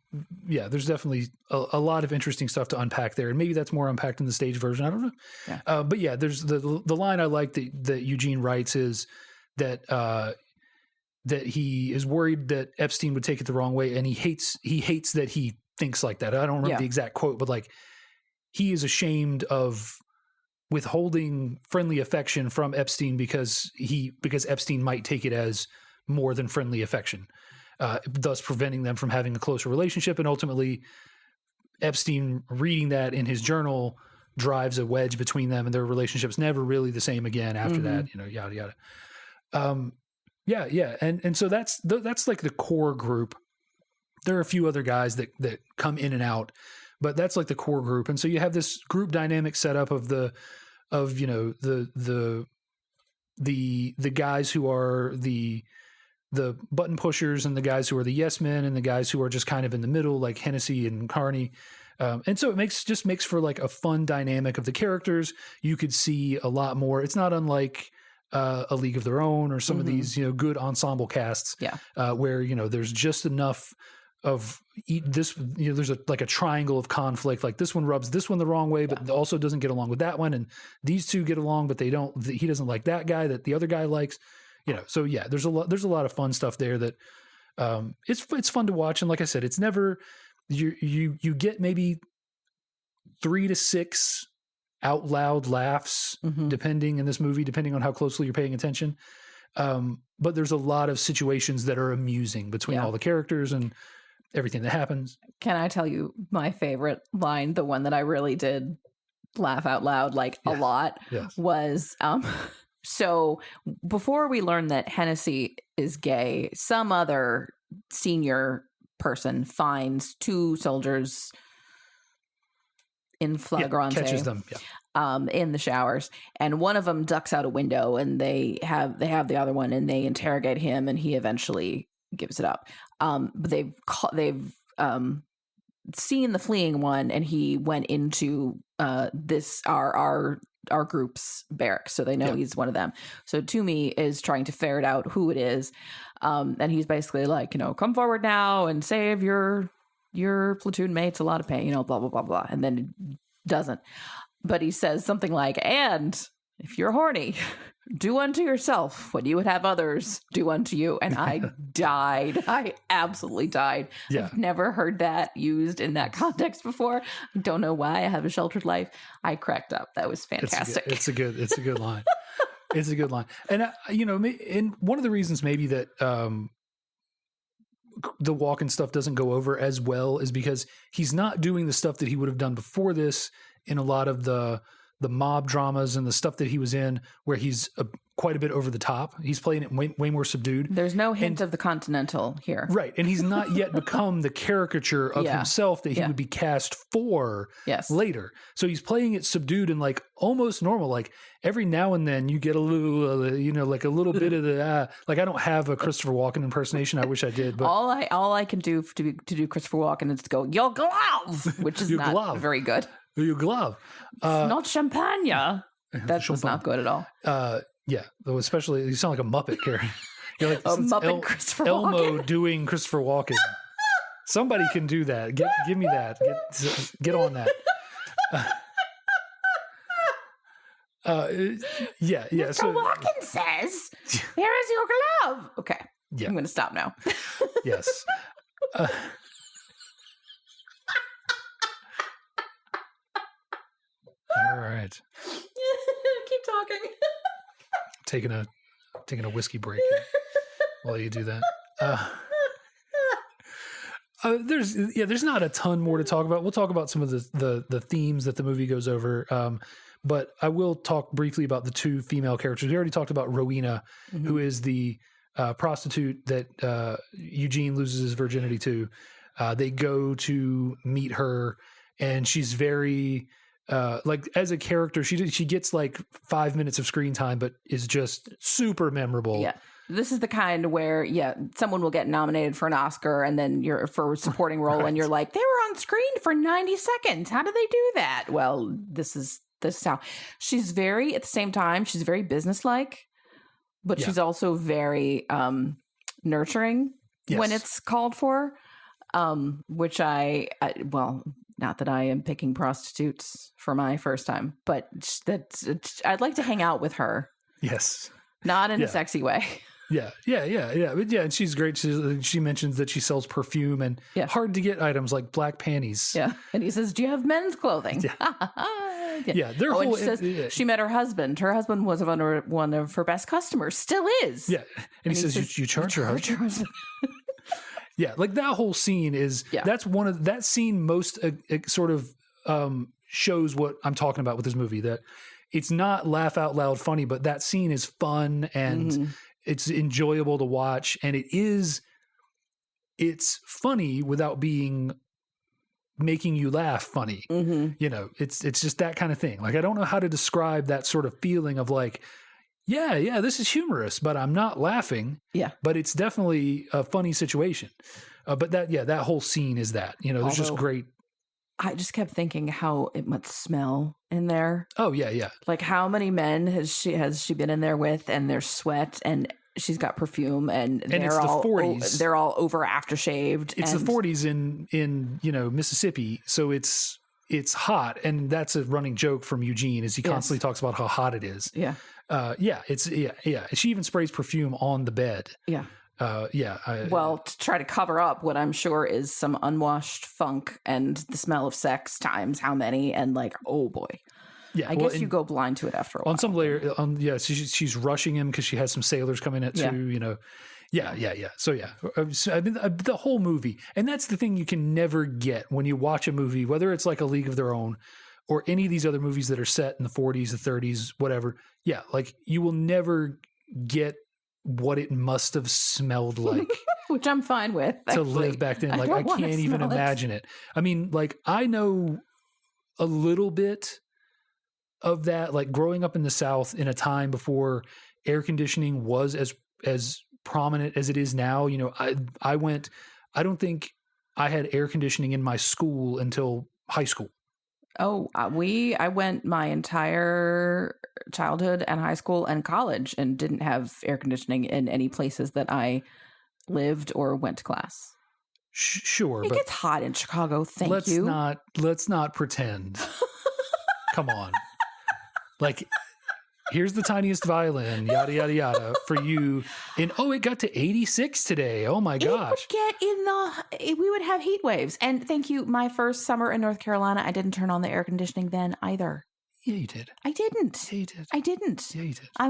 a lot of interesting stuff to unpack there. And maybe that's more unpacked in the stage version. I don't know. Yeah. But yeah, there's the line I like that Eugene writes is that he is worried that Epstein would take it the wrong way. And he hates that he thinks like that. I don't remember the exact quote, but like, he is ashamed of withholding friendly affection from Epstein because Epstein might take it as more than friendly affection, thus preventing them from having a closer relationship. And ultimately, Epstein reading that in his journal drives a wedge between them, and their relationship's never really the same again after that. Yada yada. Yeah. And so that's like the core group. There are a few other guys that come in and out, but that's like the core group. And so you have this group dynamic set up of the guys who are the button pushers and the guys who are the yes men and the guys who are just kind of in the middle, like Hennessy and Carney. And so it makes for like a fun dynamic of the characters. You could see a lot more. It's not unlike A League of Their Own or some of these, good ensemble casts, where, there's just enough of this, there's like a triangle of conflict. Like this one rubs this one the wrong way, but also doesn't get along with that one. And these two get along, but he doesn't like that guy that the other guy likes, So yeah, there's a lot of fun stuff there that, it's fun to watch. And like I said, it's never, you get maybe 3 to 6 out loud laughs, depending on how closely you're paying attention. But there's a lot of situations that are amusing between all the characters and everything that happens. Can I tell you my favorite line, the one that I really did laugh out loud a lot, was so before we learned that Hennessy is gay, some other senior person finds 2 soldiers in flagrante, catches them in the showers, and one of them ducks out a window, and they have the other one, and they interrogate him, and he eventually gives it up. But they've seen the fleeing one, and he went into our group's barracks, so they know he's one of them. So Toomey is trying to ferret out who it is, and he's basically like, come forward now and save your platoon mates a lot of pain, blah blah blah blah, and then it doesn't. But he says something like, and if you're horny, do unto yourself what you would have others do unto you. And I died. I absolutely died. Yeah. I've never heard that used in that context before. I don't know why. I have a sheltered life. I cracked up. That was fantastic. It's a good line. It's a good line. And, and one of the reasons maybe that the walk-in stuff doesn't go over as well is because he's not doing the stuff that he would have done before this in a lot of the mob dramas and the stuff that he was in, where he's quite a bit over the top. He's playing it way more subdued. There's no hint of the Continental here. Right. And he's not yet become the caricature of himself that he would be cast for later. So he's playing it subdued and almost normal. Every now and then you get a little, a little bit of the, I don't have a Christopher Walken impersonation. I wish I did, but all I can do to do Christopher Walken is to go, your glove, which is not very good. Your glove. Not champagne. That's not good at all. Yeah, though especially you sound like a Muppet character. You're like a Muppet Christopher Elmo Walken. doing Christopher Walken. Somebody can do that. Give me that. Get on that. Yeah. Mr. Walken says, "Here is your glove." Okay, I'm going to stop now. Yes. All right. Keep talking. Taking a whiskey break while you do that. There's not a ton more to talk about. We'll talk about some of the themes that the movie goes over. But I will talk briefly about the 2 female characters. We already talked about Rowena, who is the prostitute that Eugene loses his virginity to. They go to meet her, and she's very as a character, she gets 5 minutes of screen time, but is just super memorable. Yeah. This is the kind where, someone will get nominated for an Oscar and then you're for a supporting role and you're like, they were on screen for 90 seconds. How did they do that? Well, this is how she's very, at the same time, she's very businesslike, but she's also very nurturing when it's called for, which not that I am picking prostitutes for my first time, but I'd like to hang out with her. Yes. Not in a sexy way. Yeah. But yeah, and she's great. She mentions that she sells perfume and hard to get items like black panties. Yeah. And he says, do you have men's clothing? Yeah. Their and whole she says she met her husband. Her husband was one of her best customers. Still is. Yeah. And he says, you charge your husband? Yeah. Like that whole scene is, that's one of that scene most sort of shows what I'm talking about with this movie, that it's not laugh out loud funny, but that scene is fun and it's enjoyable to watch. And it's funny without making you laugh funny. You know, it's just that kind of thing. Like, I don't know how to describe that sort of feeling of like, yeah, this is humorous, but I'm not laughing. Yeah. But it's definitely a funny situation. But that whole scene is that, you know, there's just great. I just kept thinking how it must smell in there. Oh yeah. Like, how many men has she been in there with, and their sweat, and she's got perfume, and they're it's all the 40s. They're all over aftershaved. It's the 40s in you know, Mississippi, so it's hot, and that's a running joke from Eugene, as he constantly talks about how hot it is. Yeah. She even sprays perfume on the bed. Yeah. Well, to try to cover up what I'm sure is some unwashed funk and the smell of sex times how many, and like, oh boy. Yeah, I guess you go blind to it after a while. On some layer, she's rushing him because she has some sailors coming in too. You know, So I mean, the whole movie, and that's the thing you can never get when you watch a movie, whether it's like A League of Their Own or any of these other movies that are set in the 40s, the 30s, whatever. Yeah, like you will never get what it must have smelled like. Which I'm fine with. To live back then. Like, I can't even imagine it. I mean, like, I know a little bit of that, like growing up in the South in a time before air conditioning was as prominent as it is now. You know, I don't think I had air conditioning in my school until high school. Oh, I went my entire childhood and high school and college and didn't have air conditioning in any places that I lived or went to class. Sure. It gets hot in Chicago. Thank you. Let's not pretend. Come on. Like, here's the tiniest violin, yada, yada, yada, for you. And, it got to 86 today. Oh, my gosh. We would have heat waves. And thank you. My first summer in North Carolina, I didn't turn on the air conditioning then either. Yeah, you did. I didn't. Yeah, you did. I didn't. Yeah, you did. I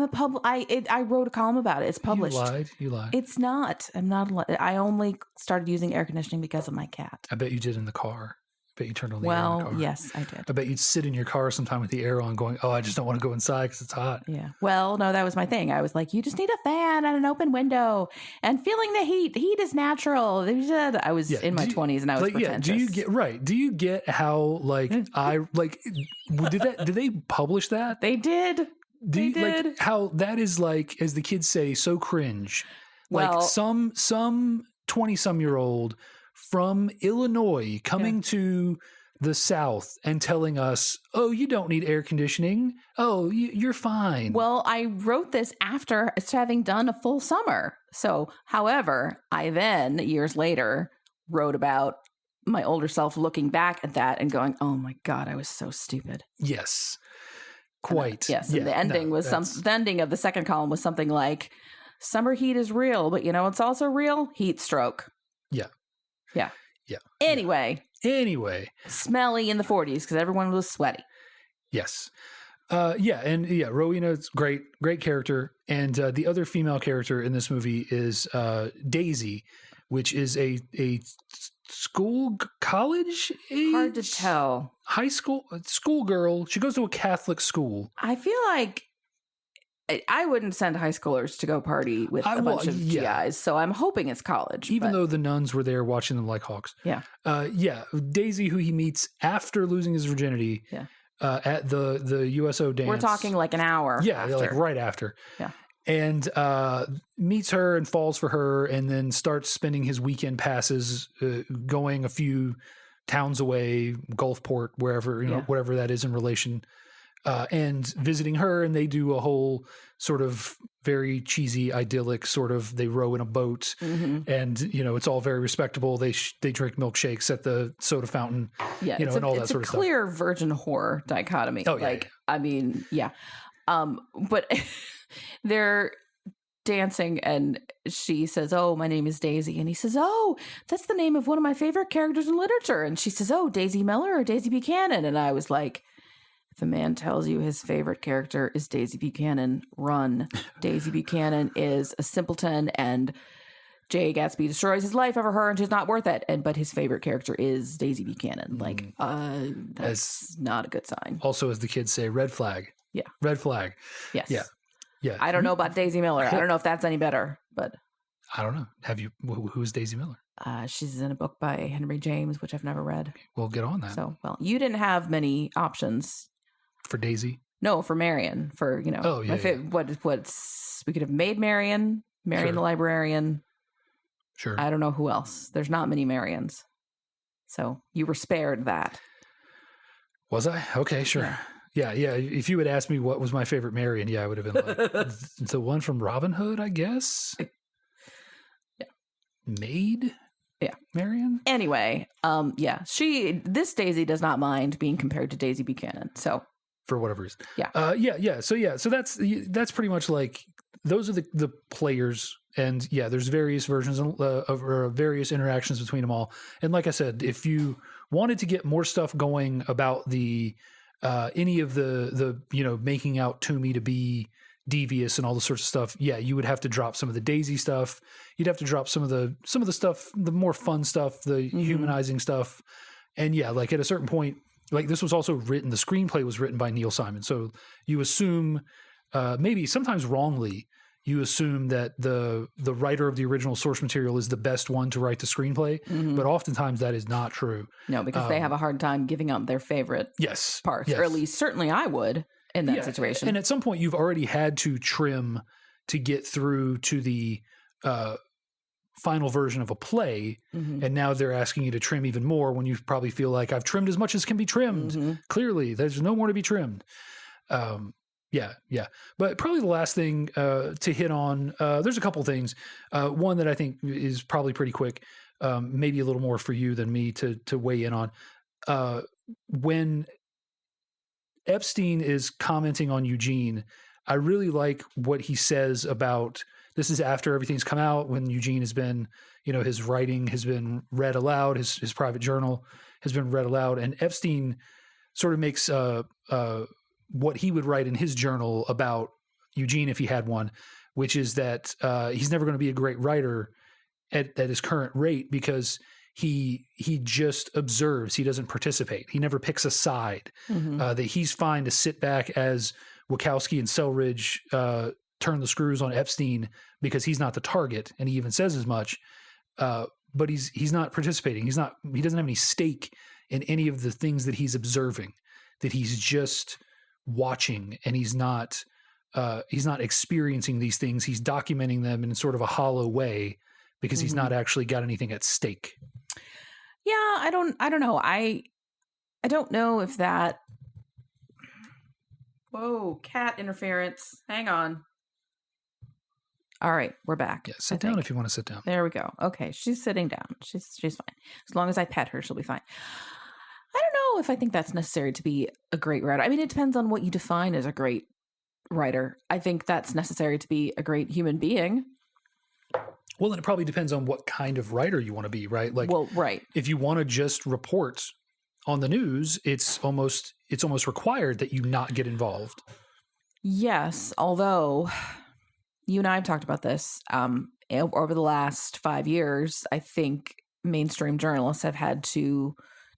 wrote a column about it. It's published. You lied. It's not. I'm not. I only started using air conditioning because of my cat. I bet you did in the car. I bet you turned on the air in the car. Well, yes, I did. I bet you'd sit in your car sometime with the air on going, I just don't want to go inside because it's hot. Yeah. Well, no, that was my thing. I was like, you just need a fan and an open window and feeling the heat. Heat is natural. I was in my 20s and I was pretentious. Do you get how, like, did they publish that? They did. They did. Like, how that is, like, as the kids say, so cringe. Like, some 20-some-year-old from Illinois coming to the South and telling us, you don't need air conditioning. You're fine. Well, I wrote this after having done a full summer. So, however, I then, years later, wrote about my older self looking back at that and going, oh my God, I was so stupid. Yes. Quite. Yes. And the ending the ending of the second column was something like, summer heat is real, but you know what's also real? Heat stroke. Yeah. Yeah. Yeah. Anyway. Smelly in the 40s because everyone was sweaty. Yes. Rowena's great character. And the other female character in this movie is Daisy, which is a college age? Hard to tell. High school girl. She goes to a Catholic school. I feel like I wouldn't send high schoolers to go party with a bunch of GIs, so I'm hoping it's college. Even though the nuns were there watching them like hawks. Yeah. Daisy, who he meets after losing his virginity at the USO dance. We're talking like an hour after. Like right after. Yeah. And meets her and falls for her and then starts spending his weekend passes going a few towns away, Gulfport, wherever, whatever that is in relation, and visiting her, and they do a whole sort of very cheesy, idyllic sort of, they row in a boat, and, it's all very respectable. They drink milkshakes at the soda fountain, and all that sort of stuff. It's a clear virgin whore dichotomy. Oh, yeah. I mean, yeah. But dancing, and she says, "Oh, my name is Daisy," and he says, "Oh, that's the name of one of my favorite characters in literature," and she says, "Oh, Daisy Miller or Daisy Buchanan," and I was like, if a man tells you his favorite character is Daisy Buchanan, run. Daisy Buchanan is a simpleton, and Jay Gatsby destroys his life over her, and she's not worth it. But his favorite character is Daisy Buchanan. Like, that's not a good sign. Also, as the kids say, red flag. Yeah. Red flag. Yes. Yeah. Yeah. I don't know about Daisy Miller. I don't know if that's any better, but I don't know. Have you? Who is Daisy Miller? She's in a book by Henry James, which I've never read. We'll get on that. So, well, you didn't have many options. For Daisy? No, for Marion. For, you know, oh, yeah, what's we could have made Marion Sure. the librarian. Sure. I don't know who else. There's not many Marions. So you were spared that. Was I? Okay, sure. Yeah. If you had asked me what was my favorite Marion, I would have been like, the one from Robin Hood, I guess. Yeah. Maid? Yeah. Marion? Anyway, this Daisy does not mind being compared to Daisy Buchanan. So for whatever reason. Yeah. So that's pretty much like, those are the players, and there's various versions of various interactions between them all. And like I said, if you wanted to get more stuff going about the any of the making out Toomey to be devious and all the sorts of stuff, you would have to drop some of the Daisy stuff. You'd have to drop some of the stuff, the more fun stuff, the humanizing stuff. And like at a certain point, like this was also written, the screenplay was written by Neil Simon. So you assume, maybe sometimes wrongly, you assume that the writer of the original source material is the best one to write the screenplay, but oftentimes that is not true. No, because they have a hard time giving up their favorite parts, or at least certainly I would in that situation. And at some point you've already had to trim to get through to the final version of a play, and now they're asking you to trim even more when you probably feel like I've trimmed as much as can be trimmed. Clearly, there's no more to be trimmed. But probably the last thing to hit on, there's a couple things. One that I think is probably pretty quick, maybe a little more for you than me to weigh in on. When Epstein is commenting on Eugene, I really like what he says about, this is after everything's come out, when Eugene has been, his writing has been read aloud, his private journal has been read aloud, and Epstein sort of makes what he would write in his journal about Eugene if he had one, which is that he's never going to be a great writer at his current rate because he just observes. He doesn't participate. He never picks a side. That he's fine to sit back as Wachowski and Selridge turn the screws on Epstein because he's not the target, and he even says as much. But he's not participating. He doesn't have any stake in any of the things that he's observing. That he's just watching, and he's not experiencing these things. He's documenting them in sort of a hollow way because he's not actually got anything at stake. Yeah, I don't know. I don't know if that. Whoa, cat interference. Hang on. All right, we're back. Yeah, sit down if you want to sit down. There we go. Okay, she's sitting down. She's fine. As long as I pet her, she'll be fine. I don't know if I think that's necessary to be a great writer. I mean, it depends on what you define as a great writer. I think that's necessary to be a great human being. Well, then it probably depends on what kind of writer you want to be, right? Like, right. If you want to just report on the news, it's almost required that you not get involved. Yes, although you and I have talked about this over the last 5 years. I think mainstream journalists have had to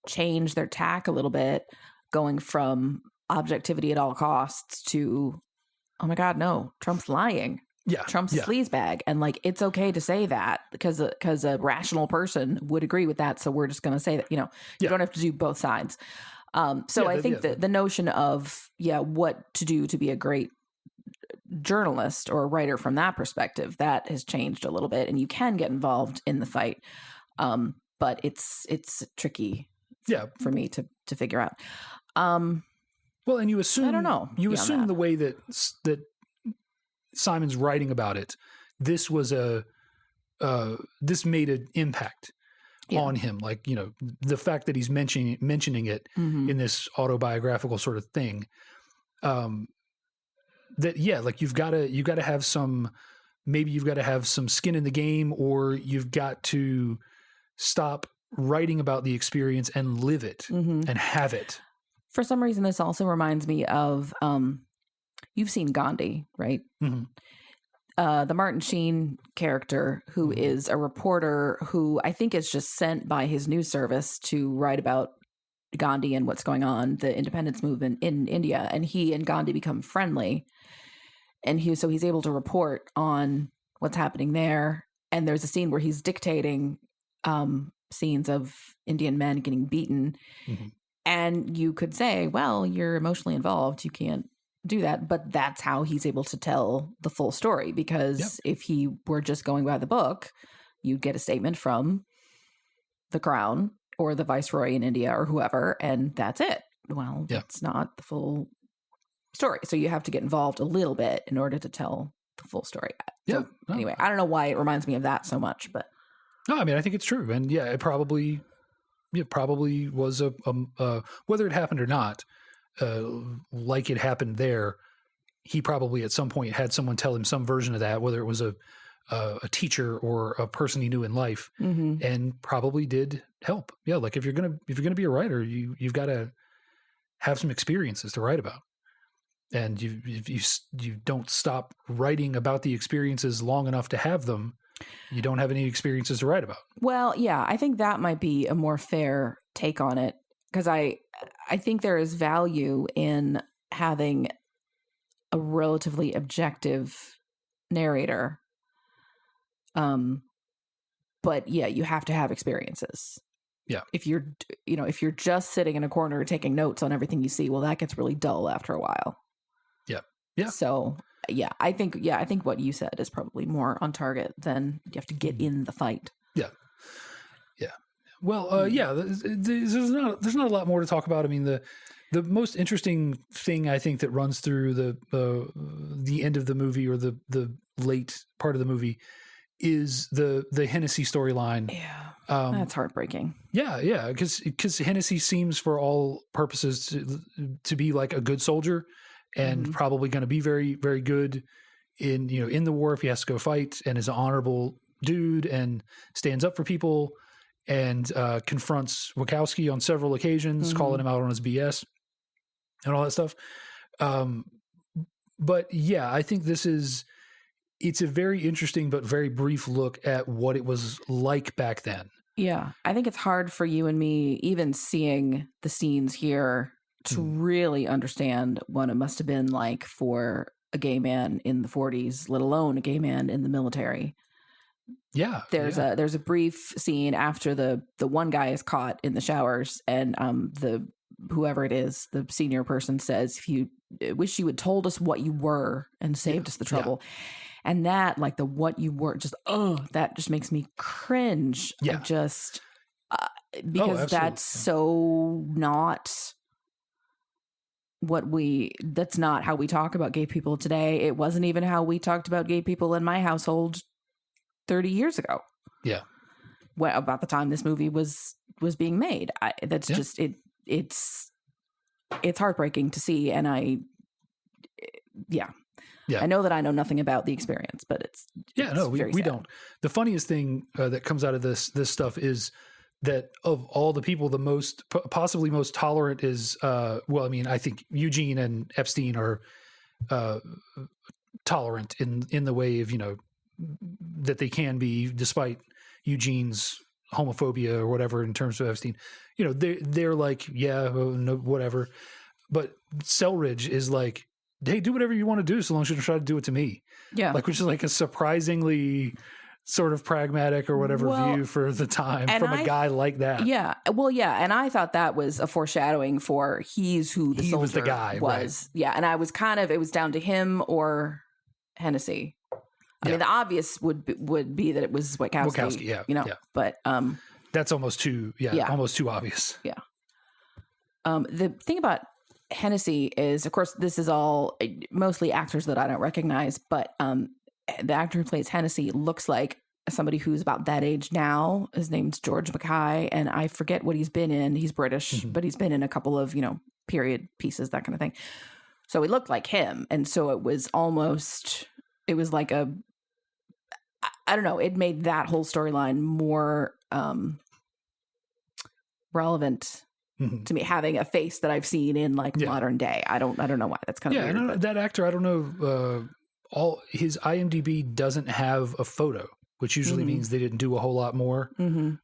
change their tack a little bit, going from objectivity at all costs to, oh my God, no, Trump's lying. Yeah, Trump's a sleazebag, and like it's okay to say that because a rational person would agree with that. So we're just going to say that, you don't have to do both sides. I think the notion of what to do to be a great journalist or a writer from that perspective, that has changed a little bit, and you can get involved in the fight, but it's tricky. For me to figure out. Well, and you assume, I don't know. You assume the way that Simon's writing about it, this was this made an impact on him. Like, the fact that he's mentioning it in this autobiographical sort of thing. Like you've got to have some maybe you've got to have some skin in the game, or you've got to stop writing about the experience and live it and have it. For some reason, this also reminds me of, you've seen Gandhi, right? Mm-hmm. The Martin Sheen character, who is a reporter who I think is just sent by his news service to write about Gandhi and what's going on, the independence movement in India. And he and Gandhi become friendly. And he's able to report on what's happening there. And there's a scene where he's dictating scenes of Indian men getting beaten. Mm-hmm. And you could say, well, you're emotionally involved. You can't do that. But that's how he's able to tell the full story. Because if he were just going by the book, you'd get a statement from the crown or the viceroy in India or whoever, and that's it. Well, that's not the full story. So you have to get involved a little bit in order to tell the full story. So anyway, I don't know why it reminds me of that so much, but no, I mean, I think it's true. And it probably was a whether it happened or not, like it happened there, he probably at some point had someone tell him some version of that, whether it was a teacher or a person he knew in life, and probably did help. Yeah. Like if you're going to be a writer, you've got to have some experiences to write about. And if you don't stop writing about the experiences long enough to have them, you don't have any experiences to write about. Well, yeah, I think that might be a more fair take on it, because I think there is value in having a relatively objective narrator. But yeah, you have to have experiences. Yeah. If you're just sitting in a corner taking notes on everything you see, well, that gets really dull after a while. Yeah. Yeah. So I think what you said is probably more on target than you have to get in the fight. Yeah. Yeah. Well, there's not a lot more to talk about. I mean, the most interesting thing I think that runs through the end of the movie, or the late part of the movie, is the Hennessy storyline. Yeah. That's heartbreaking. Yeah. Because Hennessy seems for all purposes to be like a good soldier, and probably going to be very, very good in the war if he has to go fight, and is an honorable dude and stands up for people, and confronts Wachowski on several occasions, calling him out on his BS and all that stuff. But yeah, I think it's a very interesting but very brief look at what it was like back then. Yeah. I think it's hard for you and me, even seeing the scenes here, to really understand what it must have been like for a gay man in the 40s, let alone a gay man in the military. Yeah. There's a brief scene after the one guy is caught in the showers, and whoever it is, the senior person says, "If you wish you had told us what you were and saved us the trouble." Yeah. And that, like, the what you were, just that just makes me cringe. Yeah. Because that's so not that's not how we talk about gay people today. It wasn't even how we talked about gay people in my household 30 years ago. Yeah. About the time this movie was being made. Just it's heartbreaking to see. And I know that I know nothing about the experience, but we don't. The funniest thing that comes out of this stuff is that of all the people, the most possibly most tolerant is I think Eugene and Epstein are tolerant in the way of that they can be, despite Eugene's homophobia or whatever in terms of Epstein. They're like, no, whatever. But Selridge is like, hey, do whatever you want to do so long as you don't try to do it to me. Yeah. Like, which is like a surprisingly sort of pragmatic or whatever view for the time from a guy like that. Yeah. Well, yeah. And I thought that was a foreshadowing for he's who the soldier was. The guy was. Right. Yeah. And I was it was down to him or Hennessy. I mean, the obvious would be that it was Wachowski. But that's almost too obvious. Yeah. The thing about Hennessy is, of course, this is all mostly actors that I don't recognize, but the actor who plays Hennessy looks like somebody who's about that age now. His name's George Mackay, and I forget what he's been in. He's British, but he's been in a couple of, period pieces, that kind of thing. So he looked like him. And so it was like a I don't know. It made that whole storyline more relevant to me, having a face that I've seen in like modern day. I don't know why. That's kind of weird. And that actor, I don't know. All his IMDb doesn't have a photo, which usually means they didn't do a whole lot more.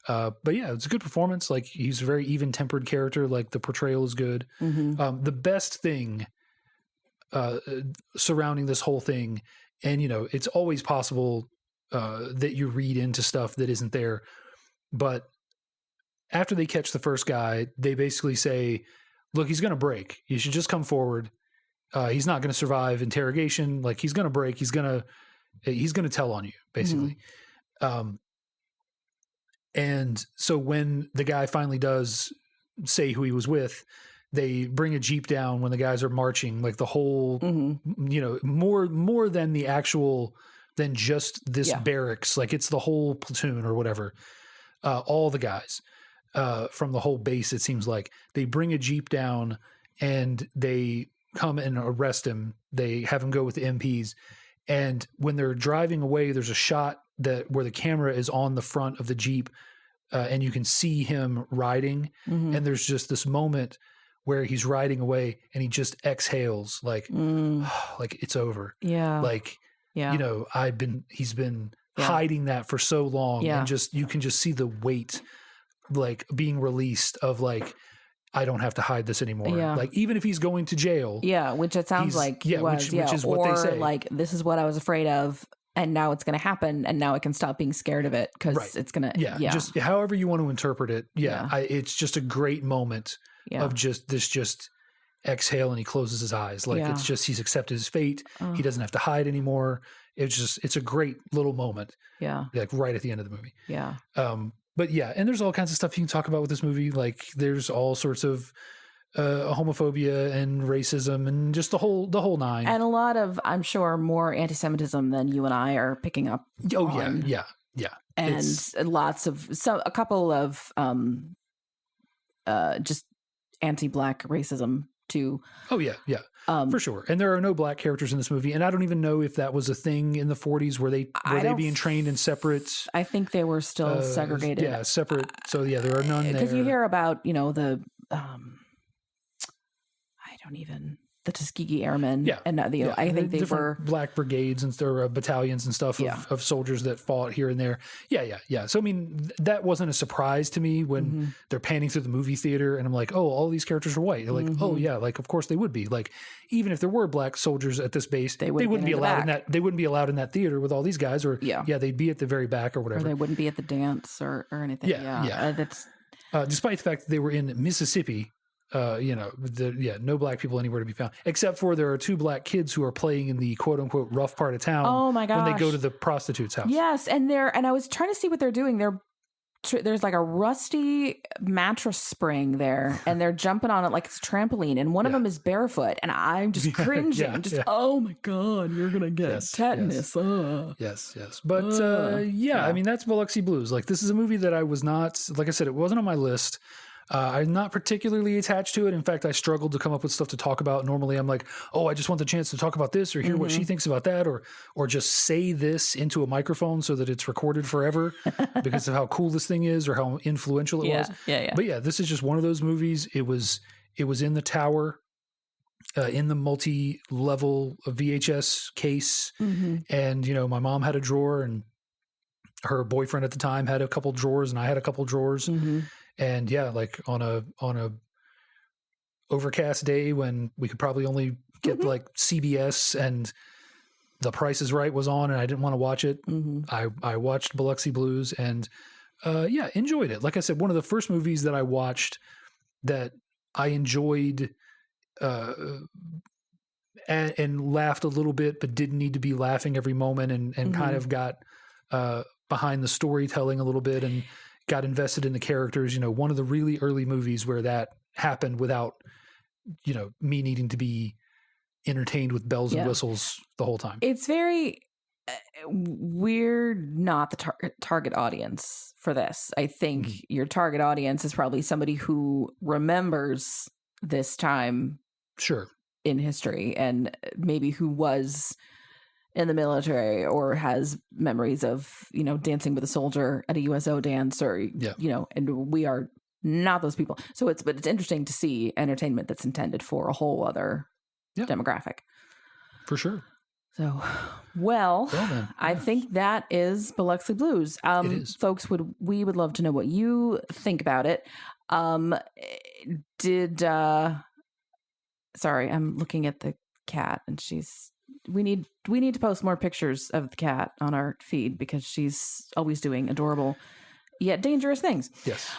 But yeah, it's a good performance. Like, he's a very even-tempered character. Like, the portrayal is good. The best thing surrounding this whole thing, and it's always possible that you read into stuff that isn't there, but after they catch the first guy, they basically say, look, he's going to break. You should just come forward. He's not going to survive interrogation. Like, he's going to break. He's going to tell on you, basically. And so when the guy finally does say who he was with, they bring a Jeep down when the guys are marching, like the whole, more than the actual, than just this barracks. Like, it's the whole platoon or whatever. All the guys. From the whole base, it seems like they bring a Jeep down and they come and arrest him. They have him go with the MPs. And when they're driving away, there's a shot where the camera is on the front of the Jeep, and you can see him riding. And there's just this moment where he's riding away and he just exhales like, like it's over. Yeah. Like, he's been hiding that for so long, and you can just see the weight like being released of like, I don't have to hide this anymore. Like, even if he's going to jail. Which it sounds like he was. Which is what they say. Like, this is what I was afraid of, and now it's going to happen, and now I can stop being scared of it because it's going to. Just however you want to interpret it. It's just a great moment of just exhale, and he closes his eyes. Like, it's just, he's accepted his fate. He doesn't have to hide anymore. It's a great little moment. Like right at the end of the movie. But and there's all kinds of stuff you can talk about with this movie. Like, there's all sorts of homophobia and racism and just the whole nine. And a lot of, I'm sure, more anti-Semitism than you and I are picking up on. Yeah. And a couple of just anti-Black racism too. For sure. And there are no Black characters in this movie, and I don't even know if that was a thing in the 40s. Were they being trained in separate? I think they were still segregated. Separate. So there are none there. Because you hear about the the Tuskegee Airmen. And I think they were Black brigades and battalions and stuff of soldiers that fought here and there. So, I mean, that wasn't a surprise to me when they're panning through the movie theater and I'm like, oh, all these characters are white. They're like, oh yeah, like, of course they would be. Like, even if there were Black soldiers at this base, they wouldn't be allowed in that. They wouldn't be allowed in that theater with all these guys, or they'd be at the very back or whatever. Or they wouldn't be at the dance or anything. That's despite the fact that they were in Mississippi. No Black people anywhere to be found, except for there are 2 Black kids who are playing in the quote unquote rough part of town. Oh my gosh. When they go to the prostitute's house. Yes. And I was trying to see what they're doing. There's like a rusty mattress spring there, and they're jumping on it like it's a trampoline, and one of them is barefoot, and I'm just cringing. Oh my God, you're going to get tetanus. Yes. But I mean, that's Biloxi Blues. Like, this is a movie that I was not, like I said, it wasn't on my list. I'm not particularly attached to it. In fact, I struggled to come up with stuff to talk about. Normally I'm like, oh, I just want the chance to talk about this or hear what she thinks about that, or just say this into a microphone so that it's recorded forever because of how cool this thing is or how influential it was. But this is just one of those movies. It was in the tower, in the multi-level VHS case. And, my mom had a drawer, and her boyfriend at the time had a couple drawers, and I had a couple drawers. And like on a overcast day when we could probably only get like CBS and The Price is Right was on and I didn't want to watch it, I watched Biloxi Blues and enjoyed it. Like I said, one of the first movies that I watched that I enjoyed and laughed a little bit, but didn't need to be laughing every moment, and kind of got behind the storytelling a little bit and got invested in the characters. One of the really early movies where that happened without, me needing to be entertained with bells and whistles the whole time. It's very we're not the target audience for this. I think your target audience is probably somebody who remembers this time sure in history, and maybe who was in the military or has memories of, dancing with a soldier at a USO dance or, and we are not those people. So it's interesting to see entertainment that's intended for a whole other demographic. For sure. So, well then, I think that is Biloxi Blues. It is. Folks, we would love to know what you think about it. Sorry, I'm looking at the cat and we need to post more pictures of the cat on our feed because she's always doing adorable yet dangerous things. Yes.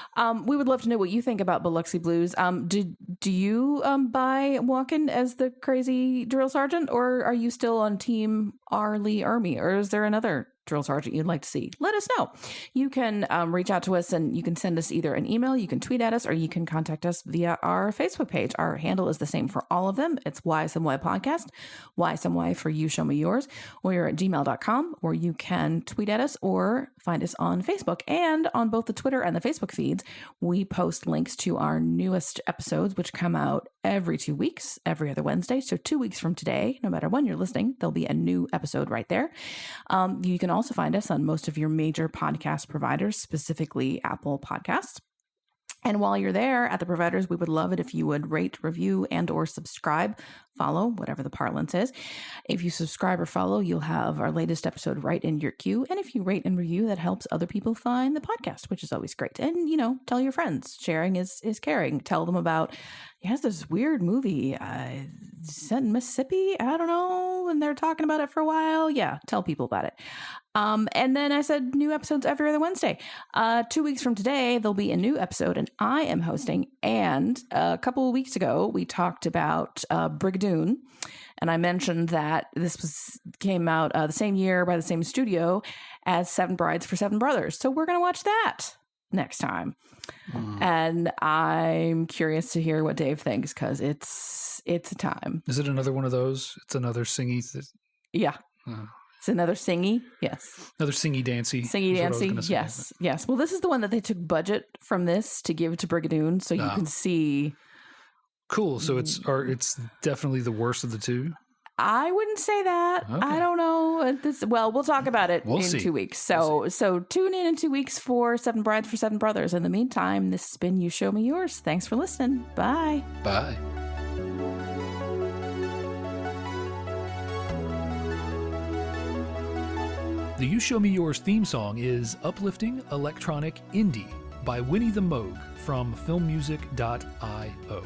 We would love to know what you think about Biloxi Blues. Do you buy Walken as the crazy drill sergeant, or are you still on Team R. Lee Ermey, or is there another drill sergeant you'd like to see? Let us know. You can reach out to us and you can send us either an email, you can tweet at us, or you can contact us via our Facebook page. Our handle is the same for all of them. It's Why Some Why Podcast, Why Some Why for You Show Me Yours. We're at gmail.com, or you can tweet at us or find us on Facebook. And on both the Twitter and the Facebook feeds, we post links to our newest episodes, which come out every 2 weeks, every other Wednesday. So 2 weeks from today, no matter when you're listening, there'll be a new episode right there. You can also find us on most of your major podcast providers, specifically Apple Podcasts. And while you're there at the providers, we would love it if you would rate, review, and or subscribe, follow, whatever the parlance is. If you subscribe or follow, you'll have our latest episode right in your queue. And if you rate and review, that helps other people find the podcast, which is always great. And, tell your friends. Sharing is caring. Tell them about, this weird movie set in Mississippi. I don't know. And they're talking about it for a while. Yeah, tell people about it. And then I said new episodes every other Wednesday. 2 weeks from today, there'll be a new episode, and I am hosting. And a couple of weeks ago, we talked about Brigadoon, and I mentioned that this came out the same year by the same studio as Seven Brides for Seven Brothers. So we're going to watch that next time. And I'm curious to hear what Dave thinks because it's a time. Is it another one of those? It's another singy. Yeah. It's another singy, yes. Another singy dancy. Singy dancy, yes, yes. Well, this is the one that they took budget from this to give to Brigadoon, so you can see. Cool. So it's definitely the worst of the two. I wouldn't say that. Okay. I don't know. We'll talk about it in 2 weeks. So tune in 2 weeks for Seven Brides for Seven Brothers. In the meantime, this has been You Show Me Yours. Thanks for listening. Bye. Bye. The You Show Me Yours theme song is Uplifting Electronic Indie by Winnie the Moog from filmmusic.io.